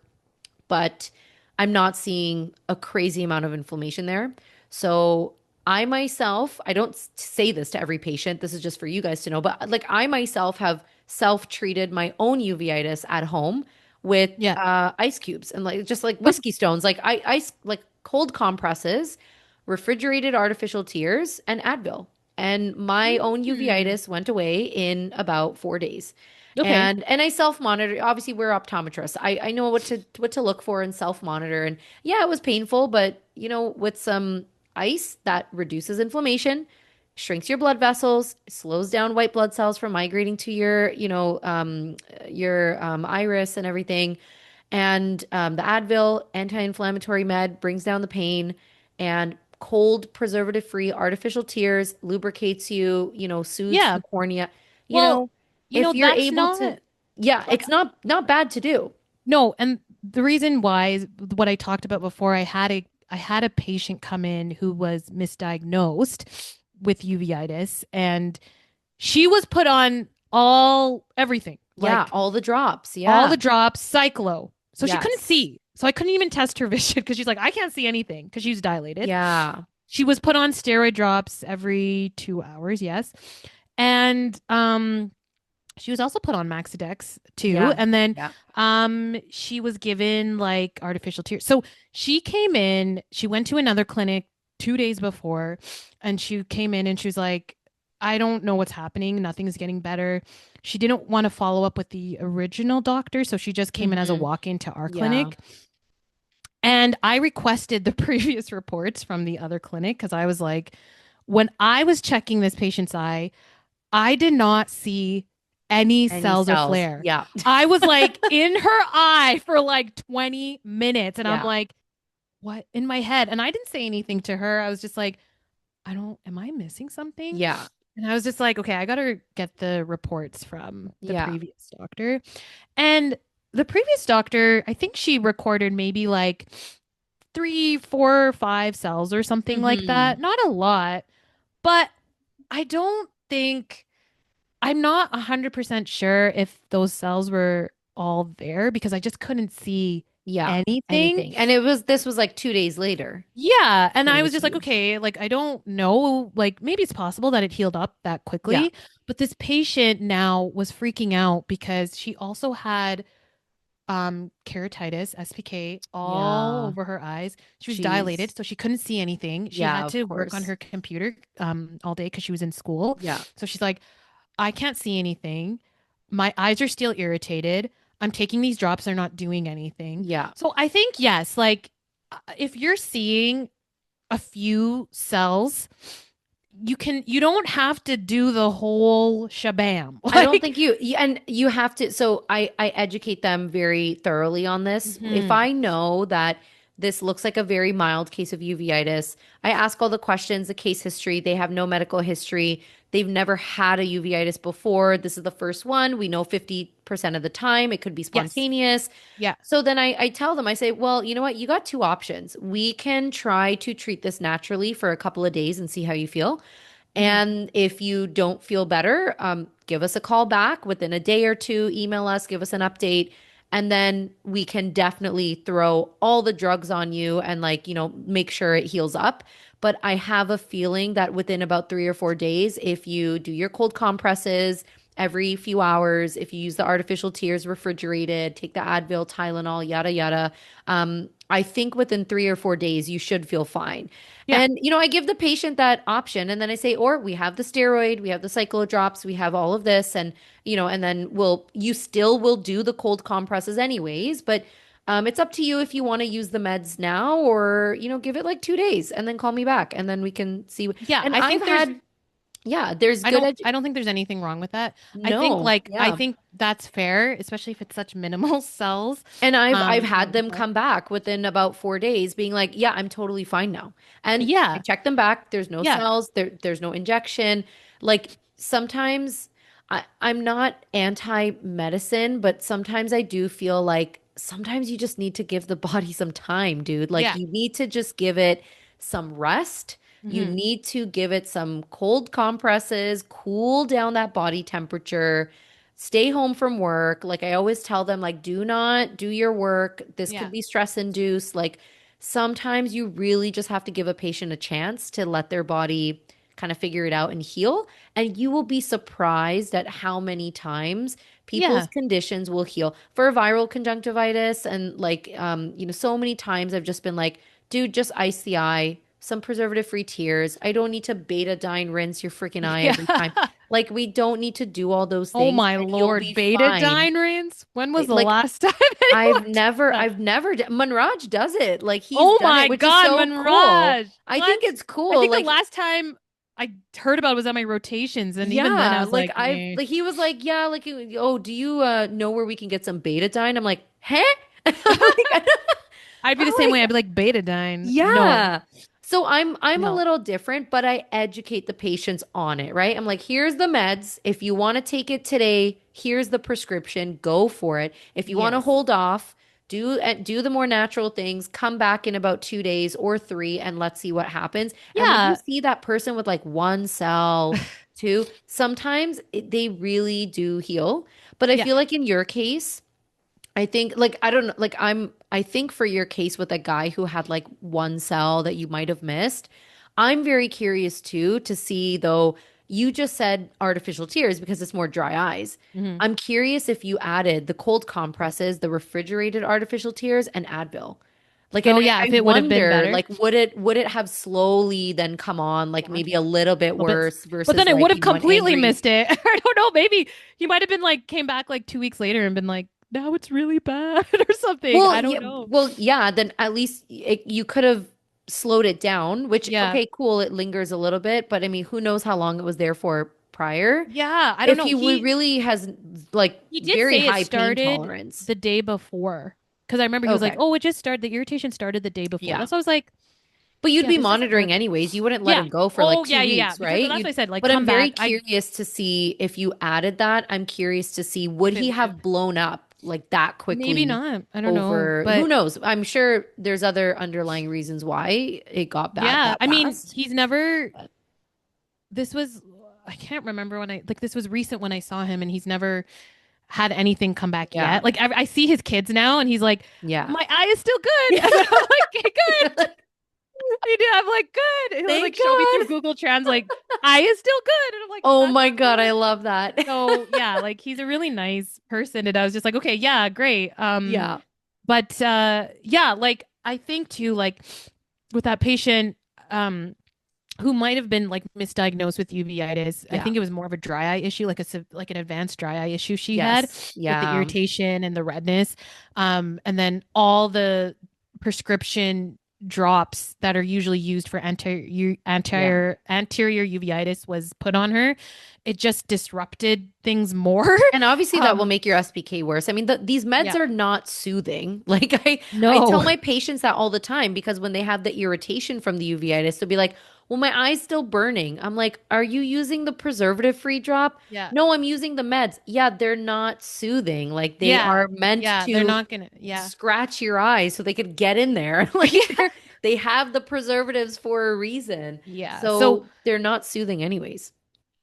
but I'm not seeing a crazy amount of inflammation there. So I myself, I don't say this to every patient. This is just for you guys to know, but like I myself have self-treated my own uveitis at home with Yeah. ice cubes and like just like whiskey stones, like ice, like cold compresses, refrigerated artificial tears, and Advil. And my own Hmm. uveitis went away in about 4 days. Okay. And I self-monitor. Obviously, we're optometrists. I know what to look for and self-monitor. And yeah, it was painful, but with some ice that reduces inflammation, shrinks your blood vessels, slows down white blood cells from migrating to your iris and everything. And the Advil, anti-inflammatory med, brings down the pain, and cold, preservative-free artificial tears lubricates you, soothes Yeah. the cornea. You Well, know, if you're that's able to, not yeah, like it's not bad to do. no, and the reason why is what I talked about before. I had a patient come in who was misdiagnosed with uveitis and she was put on everything, Yeah, like all the drops. all Yeah. the drops, cyclo. So she couldn't Yes. see. So I couldn't even test her vision because she's like, I can't see anything because she's dilated. Yeah. She was put on steroid drops every 2 hours, yes. And she was also put on Maxidex too. Yeah. And then Yeah. she was given like artificial tears. So she came in, she went to another clinic 2 days before, and she came in and she was like, I don't know what's happening. Nothing's getting better. She didn't want to follow up with the original doctor. So she just came in as a Hmm. walk in to our Yeah. clinic. And I requested the previous reports from the other clinic because I was like, when I was checking this patient's eye, I did not see any Any cells or cells. flare. Yeah. I was like in her eye for like 20 minutes and I'm Yeah. like, what in my head? And I didn't say anything to her. I was just like, am I missing something? Yeah. And I was just like, okay, I got to get the reports from the Yeah. previous doctor. And the previous doctor, I think she recorded maybe like three, four, five cells or something like Hmm. that. Not a lot, but I don't think I'm not 100% sure if those cells were all there because I just couldn't see Yeah, anything. anything. And this was like 2 days later Yeah, and from I the was just like, tube. okay, like I don't know, like maybe it's possible that it healed up that Yeah. quickly, but this patient now was freaking out because she also had keratitis, SPK all Yeah. over her eyes. She was dilated, Jeez. so she couldn't see anything. She Yeah, had of to work on course. her computer all day because she was in school. Yeah. So she's like, I can't see anything. My eyes are still irritated. I'm taking these drops, they're not doing anything. Yeah. So I think yes, like if you're seeing a few cells, you don't have to do the whole shabam. I don't Like, think and you have to, so I educate them very thoroughly on this. If mhm. I know that this looks like a very mild case of uveitis, I ask all the questions, the case history. They have no medical history. They've never had a uveitis before. This is the first one. We know 50% of the time it could be Yes. spontaneous. Yeah. So then I tell them, I say, well, you know what? You got two options. We can try to treat this naturally for a couple of days and see how you feel. Mhm. And if you don't feel better, give us a call back within a day or two, email us, give us an update. And then we can definitely throw all the drugs on you and, like, make sure it heals up. But I have a feeling that within about 3 or 4 days, if you do your cold compresses every few hours, if you use the artificial tears refrigerated, take the Advil, Tylenol, yada, yada, I think within 3 or 4 days, you should feel fine. Yeah. And, I give the patient that option. And then I say, or we have the steroid, we have the cyclodrops, we have all of this. And then you still will do the cold compresses anyways. But it's up to you if you want to use the meds now or, give it like 2 days and then call me back and then we can see. Yeah, And I I've think there's had, yeah, there's I good don't edu I don't think there's anything wrong with that. No, I yeah. think that's fair, especially if it's such minimal cells. And I've had Going them forward. come back within about 4 days being like, yeah, I'm totally fine now. And I Yeah. check them back. There's no Yeah. cells, there's no injection. Like sometimes I'm not anti-medicine, but sometimes I do feel like sometimes you just need to give the body some time, dude. Like Yeah. you need to just give it some rest. You Hmm. need to give it some cold compresses, cool down that body temperature, stay home from work. Like I always tell them, like, do not do your work. This could Yeah. be stress induced. Like sometimes you really just have to give a patient a chance to let their body kind of figure it out and heal. And you will be surprised at how many times people's Yeah. conditions will heal. For viral conjunctivitis and like so many times I've just been like, dude, just ice the eye, some preservative-free tears. I don't need to betadine rinse your freaking eye Yeah. every time. Like we don't need to do all those Oh things my and you'll Lord, be fine. betadine rinse? When was the Like last time anyone did that? I've never Manraj does it. Like he's Oh done it, my which is God, so cool. Manraj. I think What? it's I cool. think the Like last time I heard about it was at my rotations, and even then I yeah, was like like, I eh. like he was like, yeah, like oh, do you know where we can get some betadine? I'm like, huh? I'm like, I'd be I'm the same way. like, I'd be like, betadine. No, yeah. So I'm a no. little different, but I educate the patients on it, right? I'm like, here's the meds. If you want to take it today, here's the prescription. Go for it. If you want to Yes. hold off, do the more natural things. Come back in about 2 days or three, and let's see what happens. And when you Yeah. see that person with like one cell, two, sometimes they really do heal. But I Yeah. feel like in your case. I think like I don't know like I think for your case with a guy who had like one cell that you might have missed, I'm very curious too to see though you just said artificial tears because it's more dry eyes. Hmm. I'm curious if you added the cold compresses, the refrigerated artificial tears and Advil. Like and Oh, I, yeah. I If it would have been wonder better. like would it have slowly then come on like Yeah. maybe a little bit A little bit. worse But versus then it would like have an completely angry. missed it. I don't know. Maybe he might have been like, came back like 2 weeks later and been like, now it's really bad or something. I don't know. Well, yeah, then at least you could have slowed it down, which, Yeah. okay, cool, it lingers a little bit, but I mean, who knows how long it was there for prior? Yeah. I don't If know. really has like He did very say it high pain started tolerance. the day before. Because I remember he was like, Okay. oh, it just started. The irritation started the day before. Yeah. That's why I was like, But you'd yeah, be this doesn't monitoring work. anyways. You wouldn't let Yeah. him go for like Oh, two yeah, yeah, yeah. weeks, Because right? that's what I said. Like, But I'm come very back. curious to see if you added that. I'm curious to see would If it he would have. have blown up like that Maybe quickly not. I don't know. over, who But knows? I'm sure there's other underlying reasons why it got bad yeah, that I mean, fast. he's never, But this was, I can't remember when this was recent when I saw him, and he's never had anything come back yeah. yet. Like, I see his kids now, and he's like, Yeah. my eye is still good. And I'm like, "Okay, You're good." like, He did. I'm like, good. He'll thank like show me through God. Google Trends, like, eye is still good. And I'm like, Oh that's my God, I good. love that. So yeah, like he's a really nice person. And I was just like, okay, yeah, great. Yeah. But yeah, like I think too, like with that patient, um, who might have been like misdiagnosed with uveitis. I Yeah. think it was more of a dry eye issue, like like an advanced dry eye issue she had Yes. with the Yeah. irritation and the redness. And then all the prescription drops that are usually used for Yeah. anterior uveitis was put on her. It just disrupted things more. And obviously that will um, make your SBK worse. I mean, these meds yeah, are not soothing. Like I tell no, my patients that all the time because when they have the irritation from the uveitis, they'll be like, "Well, my eye's still burning." I'm like, "Are you using the preservative-free drop?" yeah, "No, I'm using the meds." Yeah, they're not soothing. Like they yeah, are meant yeah. They're to not gonna, yeah, scratch your eyes so they could get in there. Like they have the preservatives for a reason. yeah. So So they're not soothing anyways.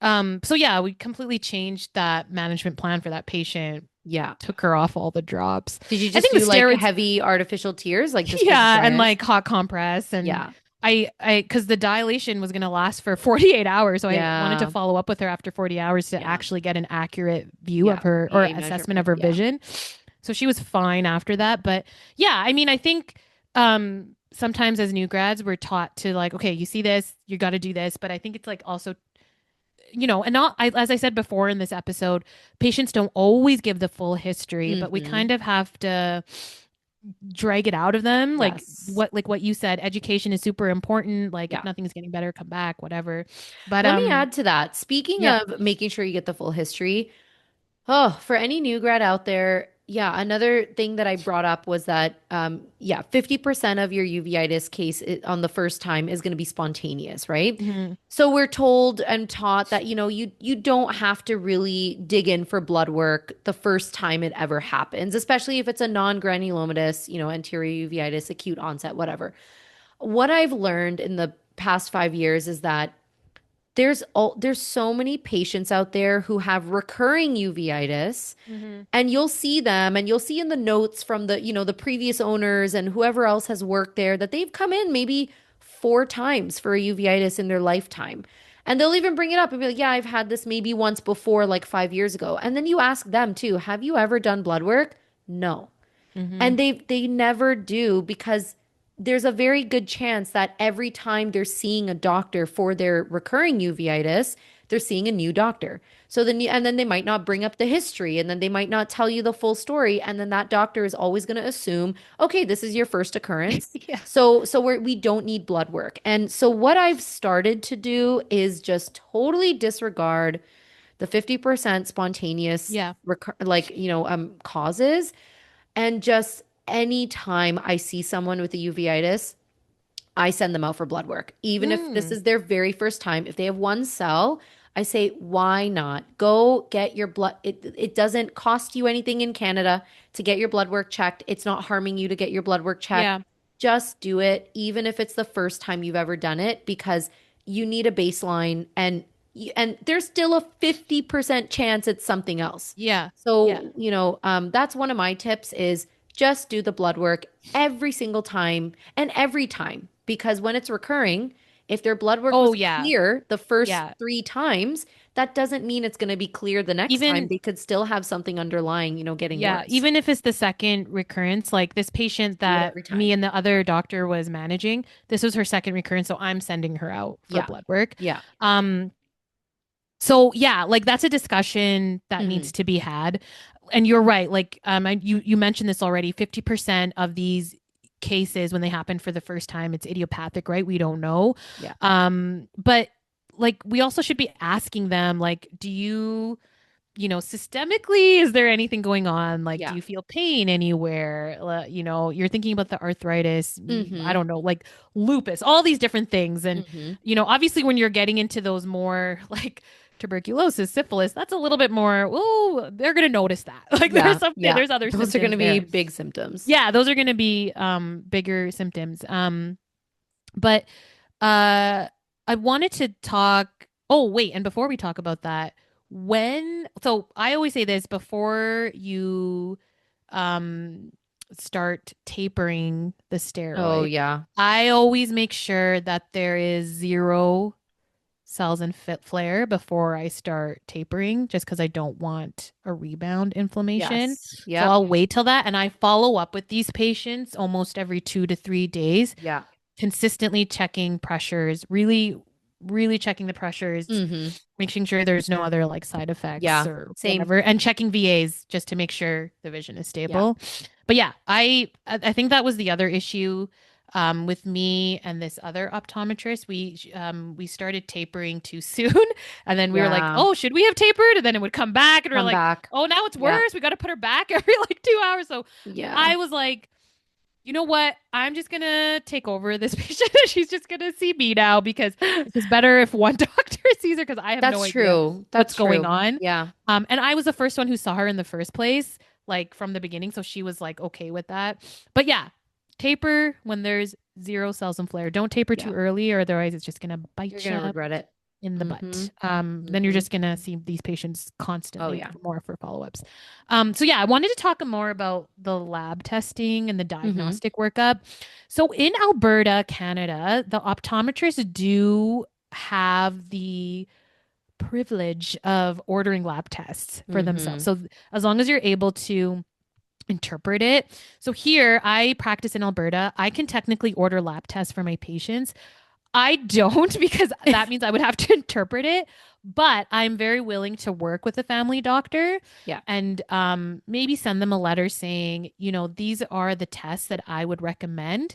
So yeah, we completely changed that management plan for that patient, Yeah. took her off all the drops. Did you I just think the do like steroids, heavy artificial tears, like just for the yeah, dry and eyes? like hot compress. And Yeah. because the dilation was going to last for 48 hours. So I wanted to Yeah. follow up with her after 40 hours to Yeah. actually get an accurate view Yeah. of her or VA assessment of measurement. her Yeah. vision. So she was fine after that. But yeah, I mean, I think sometimes as new grads, we're taught to like, okay, you see this, you got to do this. But I think it's like also and not as I said before in this episode, patients don't always give the full history, but we Mm-hmm. kind of have to drag it out of them. Yes. Like what you said, education is super important. Like if Yeah. nothing's getting better, come back, whatever. But Let me add to that. Speaking yeah. of making sure you get the full history, oh, for any new grad out there, yeah, another thing that I brought up was that, yeah, 50% of your uveitis case on the first time is going to be spontaneous, right? Mhm. So we're told and taught that, you don't have to really dig in for blood work the first time it ever happens, especially if it's a non-granulomatous, anterior uveitis, acute onset, whatever. What I've learned in the past 5 years is that there's so many patients out there who have recurring uveitis Mhm. and you'll see them and you'll see in the notes from the previous owners and whoever else has worked there that they've come in maybe 4 times for a uveitis in their lifetime. And they'll even bring it up and be like, "Yeah, I've had this maybe once before, like 5 years ago." And then you ask them too, "Have you ever done blood work?" No. Mhm. And they never do because there's a very good chance that every time they're seeing a doctor for their recurring uveitis, they're seeing a new doctor. So then and then they might not bring up the history and then they might not tell you the full story and then that doctor is always going to assume, "Okay, this is your first occurrence." Yeah. So we don't need blood work. And so what I've started to do is just totally disregard the 50% spontaneous Yeah. causes and just anytime I see someone with a uveitis, I send them out for blood work. Even if this Mm. is their very first time, if they have one cell, I say, why not? Go get your blood. It doesn't cost you anything in Canada to get your blood work checked. It's not harming you to get your blood work checked. Yeah. Just do it, even if it's the first time you've ever done it, because you need a baseline and there's still a 50% chance it's something else. Yeah. Yeah. So, that's one of my tips is just do the blood work every single time and every time because when it's recurring, if their blood work Oh was yeah. clear the first Yeah. 3 times, that doesn't mean it's going to be clear the next time. Even They could still have something underlying, getting Yeah, worse. even if it's the second recurrence, like this patient Do it that every me time. and the other doctor was managing, this was her second recurrence, so I'm sending her out for Yeah. blood work. Yeah. Um, so yeah, like that's a discussion that Hmm. needs to be had. And you're right, like you mentioned this already, 50% of these cases when they happen for the first time, it's idiopathic, right? We don't know. Yeah. But like we also should be asking them like, do you systemically, is there anything going on? Like, do Yeah. you feel pain anywhere? You're thinking about the arthritis, I Hmm. don't know, like lupus, all these different things. And, Hmm. obviously when you're getting into those more like tuberculosis, syphilis, that's a little bit more, oh, they're going to notice that. Like Yeah. Yeah. there's other Those are going symptoms to be there. big symptoms. Yeah, those are going to be bigger symptoms. But I wanted to talk. Oh, wait, and before we talk about that, so I always say this before you um start tapering the Oh, steroid. yeah. I always make sure that there is zero cells and fit flare before I start tapering, just because I don't want a rebound inflammation. Yes. So Yep. I'll wait till that, and I follow up with these patients almost every 2 to 3 days, Yeah. consistently checking pressures, really, really checking the pressures, Mm-hmm. making sure there's no other like side effects Yeah. or Same. whatever, and checking VAs just to make sure the vision is Yeah. stable. But yeah, I think that was the other issue with me and this other optometrist. We started tapering too soon, and then we were like, Yeah. oh, should we have tapered? And then it would come back, and we are Come like, back. oh, now it's Yeah. worse. We got to put her back every like 2 hours. So Yeah. I was like, you know what? I'm just gonna take over this patient. She's just gonna see me now because it's just better if one doctor sees her because I have no That's idea true. what's That's going true. on. Yeah. And I was the first one who saw her in the first place, like from the beginning, so she was like okay with that. But yeah, taper when there's zero cells and flare. Don't taper too Yeah. early, or otherwise it's just gonna You're bite gonna you regret it. in the Mm-hmm. butt. Then you're Mm-hmm. just gonna see these patients Oh, constantly yeah. more for follow-ups. So yeah, I wanted to talk more about the lab testing and the Mm-hmm. diagnostic workup. So in Alberta, Canada, the optometrists do have the privilege of ordering lab tests for themselves. Mm-hmm. So as long as you're able to interpret it. So here, I practice in Alberta. I can technically order lab tests for my patients. I don't because that means I would have to interpret it, but I'm very willing to work with a family doctor Yeah. and maybe send them a letter saying, these are the tests that I would recommend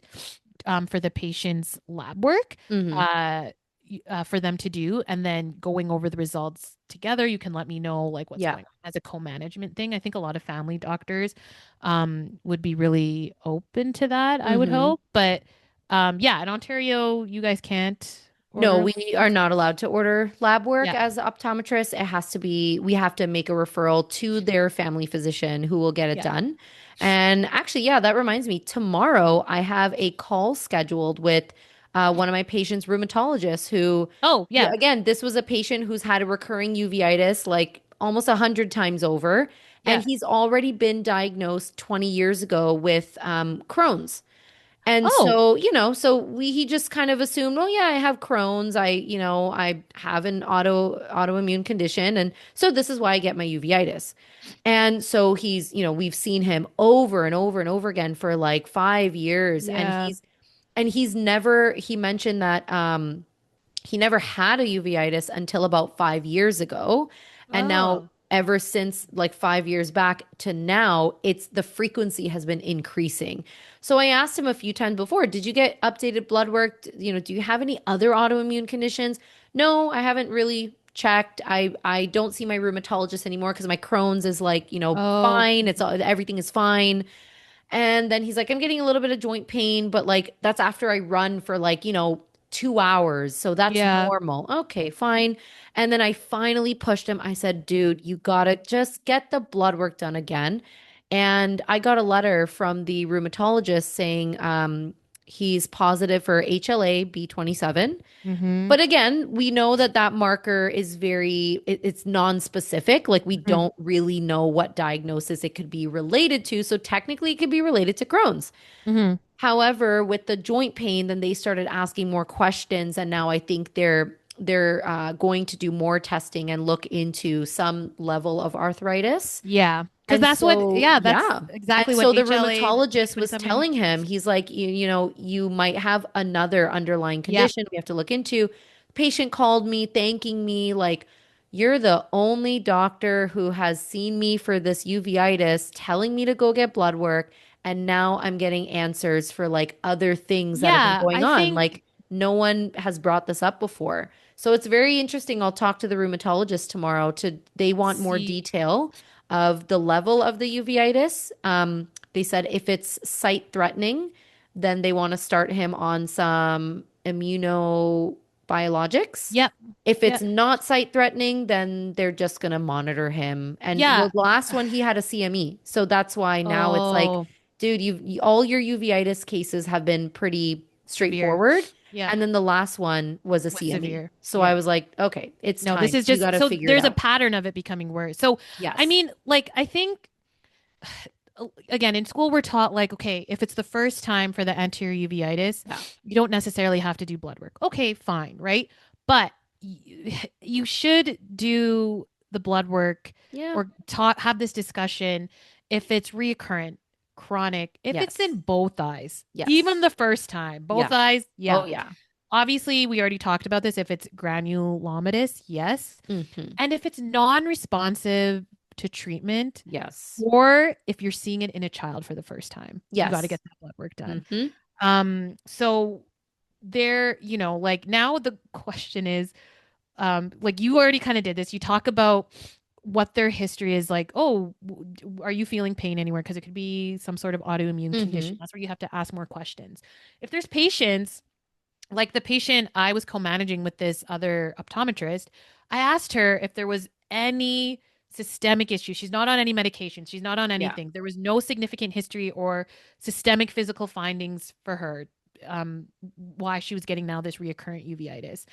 for the patient's lab work Mm-hmm. uh, for them to do. And then going over the results together, you can let me know like what's Yeah. going on as a co-management thing. I think a lot of family doctors would be really open to that, I would Mm-hmm. hope. But yeah, in Ontario, you guys can't No, order we are not allowed to order lab work Yeah. as optometrists. It has to be, we have to make a referral to their family physician who will get it Yeah. done. And actually, yeah, that reminds me, tomorrow I have a call scheduled with one of my patients' rheumatologists who, Oh, yeah, yeah. again, this was a patient who's had a recurring uveitis like almost 100 times over. And Yeah. he's already been diagnosed 20 years ago with Crohn's. And Oh, so, he just kind of assumed, oh yeah, I have Crohn's. I have an autoimmune condition. And so this is why I get my uveitis. And so we've seen him over and over and over again for like 5 years. And yeah. he mentioned that he never had a uveitis until about 5 years ago. And now, Oh, ever since like 5 years back to now, it's the frequency has been increasing. So I asked him a few times before, did you get updated blood work? Do you have any other autoimmune conditions? No, I haven't really checked. I don't see my rheumatologist anymore because my Crohn's is like, oh, fine. Everything is fine. And then he's like, I'm getting a little bit of joint pain, but like that's after I run for like, 2 hours. So that's yeah. normal. Okay, fine. And then I finally pushed him. I said, dude, you gotta just get the blood work done again. And I got a letter from the rheumatologist saying he's positive for HLA B27. Mm-hmm. But again, we know that that marker is it's non-specific. Like we Mm-hmm. don't really know what diagnosis it could be related to. So technically it could be related to Crohn's. Mm-hmm. However, with the joint pain, then they started asking more questions, and now I think they're going to do more testing and look into some level of arthritis. Yeah. Because And that's what, so, yeah, that's yeah. And exactly what so the HLA rheumatologist was B27. telling him, he's like, you might have another underlying Yep. condition we have to look into. Patient called me thanking me, like, you're the only doctor who has seen me for this uveitis, telling me to go get blood work. And now I'm getting answers for like other things that have been Yeah. going I on. think, Like, no one has brought this up before. So it's very interesting. I'll talk to the rheumatologist tomorrow they want more see, detail of the level of the uveitis. They said if it's sight threatening, then they want to start him on some biologics. Yep. If it's Yep. not sight threatening, then they're just going to monitor him. And well, Yeah. the last one he had a CME. So that's why now it's like, Oh, dude, all your uveitis cases have been pretty severe. straightforward. Yeah. And then the last one was a Was CME. severe. So I Yeah. was like, okay, it's No, this time. is You just got to so figure it there's a out. pattern of it becoming worse. So, I Yes. mean, like, I think again, in school, we're taught like, okay, if it's the first time for the anterior uveitis, Yeah. you don't necessarily have to do blood work. Okay, fine, right? But you should do the blood work Yeah. or talk, have this discussion if it's reoccurrent, chronic, if it's Yes. in both eyes, even Yes. the first time, both Yeah. eyes, Oh, yeah. yeah. Obviously, we already talked about this. If it's granulomatous, yes. Hmm. And if it's non-responsive to treatment, Yes. or if you're seeing it in a child for the first time, you got to Yes. get that blood work done. Hmm. So there, like now the question is, like you already kind of did this. You talk about what their history is like. Oh, are you feeling pain anywhere? Because it could be some sort of autoimmune condition. Hmm. That's where you have to ask more questions. If there's patients, like the patient I was co-managing with this other optometrist, I asked her if there was any systemic issue. She's not on any medication. She's not on Yeah. anything. There was no significant history or systemic physical findings for her. Um, why she was getting now this reoccurrent uveitis.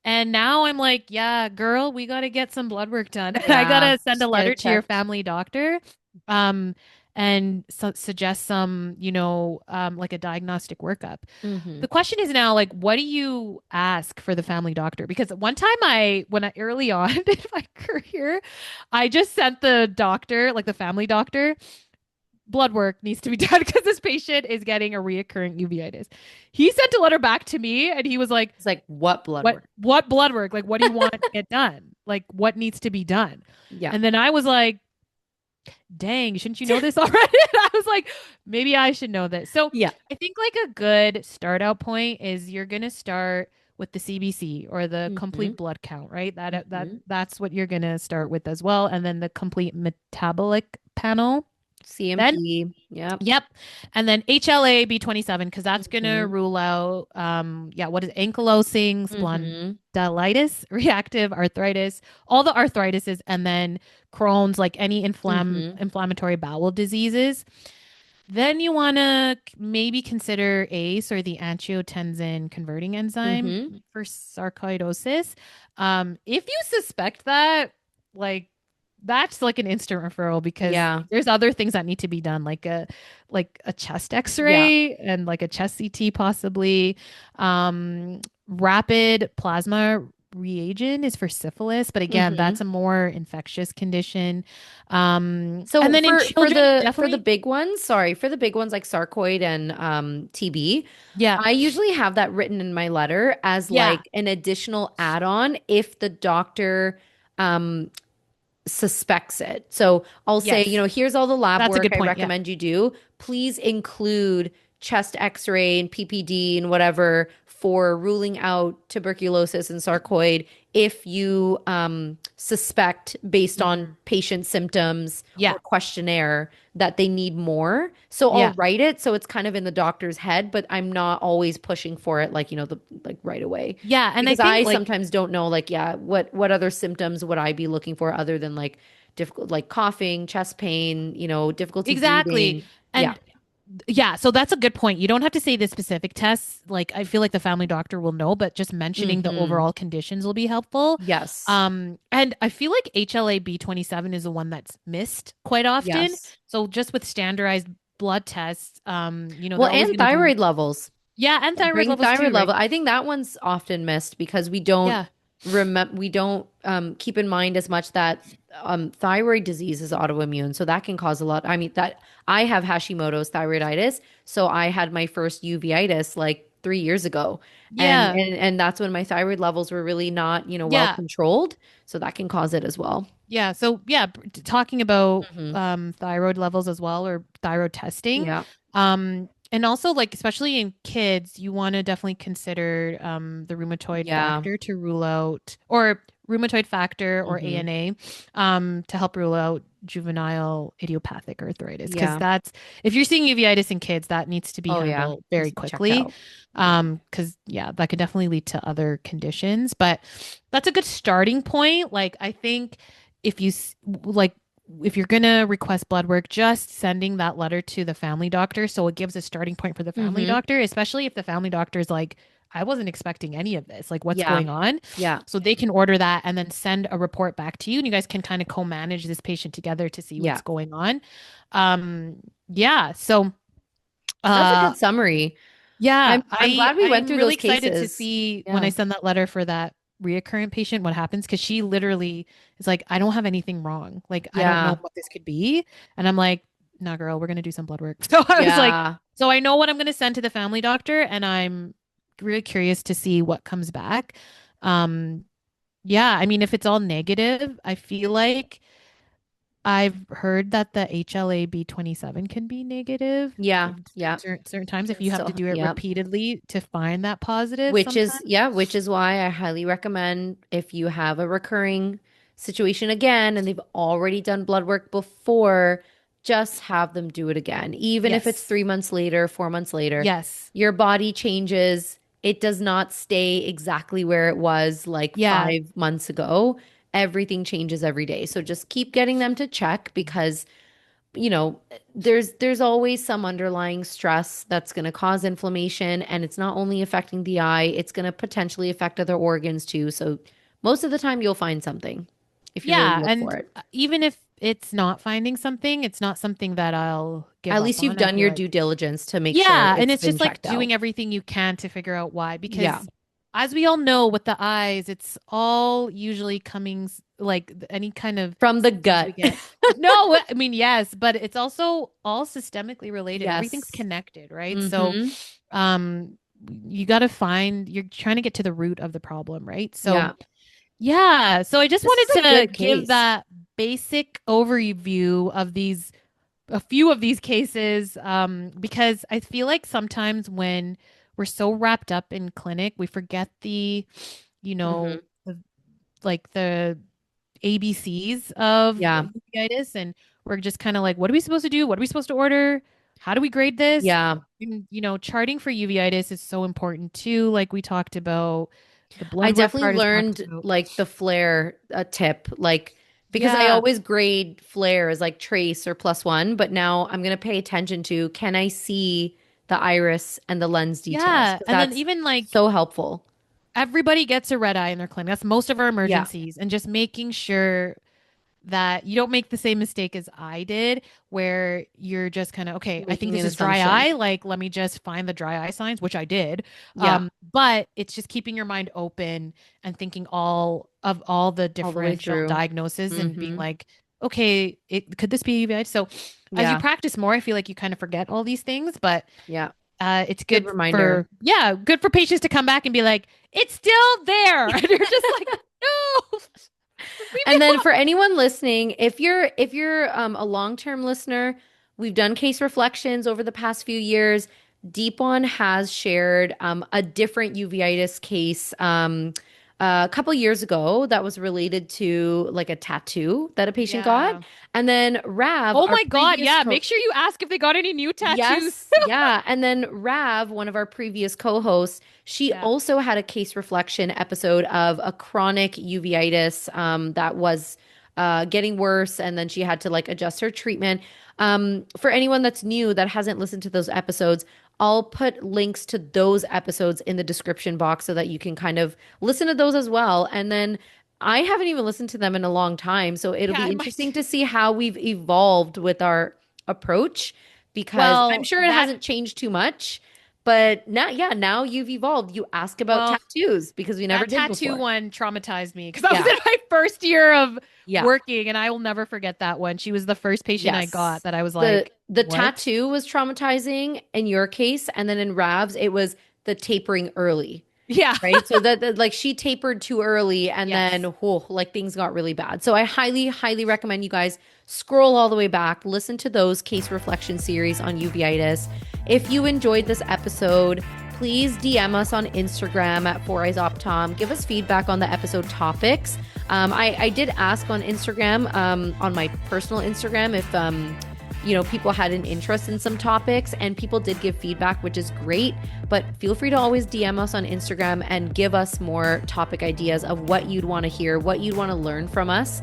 And now I'm like, yeah, girl, we got to get some blood work done. I got Yeah. to send a Just get letter it to your checked. family doctor. Um, and suggest some, like a diagnostic workup. Hmm. The question is now, like, what do you ask for the family doctor? Because one time when I early on in my career, I just sent the doctor, like the family doctor, blood work needs to be done because this patient is getting a reoccurring uveitis. He sent a letter back to me and he was like, It's like, what blood what work? what blood work? Like, what do you want to get done? Like, what needs to be done? Yeah. And then I was like, dang, shouldn't you know this already? I was like, maybe I should know this. So Yeah. I think like a good start out point is you're gonna start with the CBC or the Hmm. complete blood count, right? Hmm. That's what you're gonna start with as well, and then the complete metabolic panel. Then CMP. Yep. yep. And then HLA B27, because that's going to Hmm. rule out, what is it? Ankylosing Hmm. spondylitis, reactive arthritis, all the arthritises, and then Crohn's, like any Hmm. inflammatory bowel diseases. Then you want to maybe consider ACE or the angiotensin converting enzyme Hmm. for sarcoidosis. If you suspect that, like that's like an instant referral because Yeah. there's other things that need to be done, like a chest Yeah. X-ray and like a chest CT possibly. Rapid plasma reagent is for syphilis, but again, Hmm. that's a more infectious condition. And So then in for children, the definitely, big ones, sorry, for the big ones like sarcoid and TB, yeah, I usually have that written in my letter as yeah, like an additional add-on if the doctor um suspects it. So I'll say, yes, here's all the lab that's a work good I point. Yeah, recommend you do. Please include chest x-ray and PPD and whatever for ruling out tuberculosis and sarcoid if you suspect based on hmm, patient symptoms yeah, or questionnaire that they need more. So I'll yeah, write it so it's kind of in the doctor's head, but I'm not always pushing for it like, like right away yeah. And I because think I like sometimes don't know like yeah what other symptoms would I be looking for other than like difficult like coughing, chest pain, difficulty exactly. breathing. Yeah. And yeah, so that's a good point. You don't have to say the specific tests. Like I feel like the family doctor will know, but just mentioning the Hmm. overall conditions will be helpful. Yes. And I feel like HLA B27 is the one that's missed quite often. Yes. So just with standardized blood tests, Well, they're always and going to do, thyroid levels. yeah, and thyroid Bring levels thyroid too, right? level. I think that one's often missed because Yeah. we don't keep in mind as much that thyroid disease is autoimmune, so that can cause a lot. I mean, that I have Hashimoto's thyroiditis, so I had my first uveitis like 3 years ago, and Yeah. and that's when my thyroid levels were really not well Yeah. controlled, so that can cause it as well. Yeah. So yeah, talking about Hmm. thyroid levels as well or thyroid testing. Yeah. And also like especially in kids, you want to definitely consider the rheumatoid Yeah. factor to rule out or rheumatoid factor or Hmm. ANA to help rule out juvenile idiopathic arthritis, because Yeah. that's, if you're seeing uveitis in kids, that needs to be Oh yeah. handled Needs very to be checked quickly. out. Yeah. Because yeah, that could definitely lead to other conditions, but that's a good starting point. Like, I think if you like, if you're gonna request blood work, just sending that letter to the family doctor, so it gives a starting point for the family Mm-hmm. doctor, especially if the family doctor is like, I wasn't expecting any of this. Like, what's Yeah. going on? Yeah. So they can order that and then send a report back to you, and you guys can kind of co-manage this patient together to see what's Yeah. going on. Yeah. So, That's a uh, good summary. yeah, I'm glad we went I'm through really those excited to cases. see when I Yeah. send that letter for that reoccurring patient what happens, because she literally is like, I don't have anything wrong. Like, I don't know Yeah. what this could be. And I'm like, nah, girl, we're gonna do some blood work. So I was like, Yeah. so I know what I'm gonna send to the family doctor, and I'm really curious to see what comes back. Um, yeah, I mean, if it's all negative, I feel like I've heard that the HLA-B27 can be negative Yeah. in Yeah. certain times if Can you have to still, do it yeah. repeatedly to find that positive Which is, sometimes. yeah, which is why I highly recommend if you have a recurring situation again and they've already done blood work before, just have them do it again. Even if it's Yes. 3 months later, 4 months later, Yes. your body changes. It does not stay exactly where it was like Yeah. 5 months ago. Everything changes every day. So just keep getting them to check because there's always some underlying stress that's going to cause inflammation, and it's not only affecting the eye, it's going to potentially affect other organs too. So most of the time you'll find something if you really Yeah. look for And it. even if it's not finding something, it's not something that I'll give At up least you've on. I done feel your like, due diligence to make sure yeah. And it's it's been just like checked out. doing everything you can to figure out why, Yeah. because as we all know with the eyes, it's all usually coming like any kind of From the symptoms we gut. get. No, I mean, yes, but it's also all systemically related. Everything's Yes. connected, right? So, Mm-hmm. um, you got to find, you're trying to get to the root of the problem, right? So, Yeah. yeah. So I just This is wanted a to good give case. that basic overview of these, a few of these cases, because I feel like sometimes when we're so wrapped up in clinic, we forget the, you know, Mm-hmm. the, like the ABCs of Yeah. uveitis, and we're just kind of like, what are we supposed to do? What are we supposed to order? How do we grade this? Yeah. And, charting for uveitis is so important too. Like we talked about, the I blood work definitely part is talked learned about. like the flare tip, like because I Yeah. always grade flare as like trace or +1, but now I'm gonna pay attention to can I see the iris and the lens details Yeah. because And then that's even like so helpful. everybody gets a red eye in their clinic. That's most of our Yeah, emergencies. And just making sure that you don't make the same mistake as I did, where you're just kind of, okay, I think making this an is dry assumption. eye. Like, let me just find the dry eye signs, which I did. Yeah, But it's just keeping your mind open and thinking all the all the way differential through. diagnoses and being Mm-hmm. like, okay, could this be uveitis? So as you Yeah, practice more, I feel like you kind of forget all these things, but yeah. it's Good good reminder. for, yeah, good for patients to come back and be like, it's still there. And you're just like, no, leave me And then alone. for anyone listening, if you're a long-term listener, we've done case reflections over the past few years. Deepon has shared a different uveitis case a couple years ago that was related to like a tattoo that a patient got. Yeah. And then Rav, Oh our my God. previous Yeah. co Make sure you ask if they got any new tattoos. Yes, yeah. And then Rav, one of our previous co-hosts, she Yeah. also had a case reflection episode of a chronic uveitis that was getting worse, and then she had to like adjust her treatment. For anyone that's new that hasn't listened to those episodes, I'll put links to those episodes in the description box so that you can kind of listen to those as well. And then I haven't even listened to them in a long time, so it'll Yeah. be I might. interesting to see how we've evolved with our approach because I'm Well, sure it hasn't changed too much. But now, yeah, now you've evolved. You ask about well, tattoos because we never that did tattoo before. one traumatized me because I was Yeah, in my first year of yeah, working, and I will never forget that one. She was the first patient I got yes. that I was The like, the what? tattoo was traumatizing in your case, and then in Rav's, it was the tapering early. Yeah. Right. So that like she tapered too early and Yes. then like things got really bad. So I highly, highly recommend you guys scroll all the way back, listen to those case reflection series on uveitis. If you enjoyed this episode, please DM us on Instagram at 4eyesoptom. Give us feedback on the episode topics. I did ask on Instagram, on my personal Instagram, if people had an interest in some topics, and people did give feedback, which is great. But feel free to always DM us on Instagram and give us more topic ideas of what you'd want to hear, what you'd want to learn from us,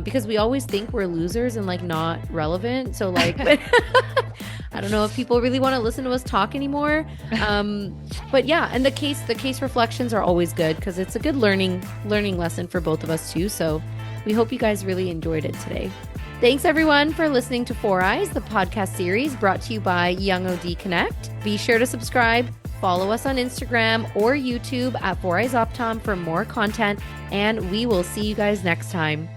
because we always think we're losers and like not relevant. So like, I don't know if people really want to listen to us talk anymore. But yeah, and the case reflections are always good because it's a good learning lesson for both of us too. So we hope you guys really enjoyed it today. Thanks everyone for listening to Four Eyes, the podcast series brought to you by Young OD Connect. Be sure to subscribe, follow us on Instagram or YouTube at Four Eyes Optom for more content, and we will see you guys next time.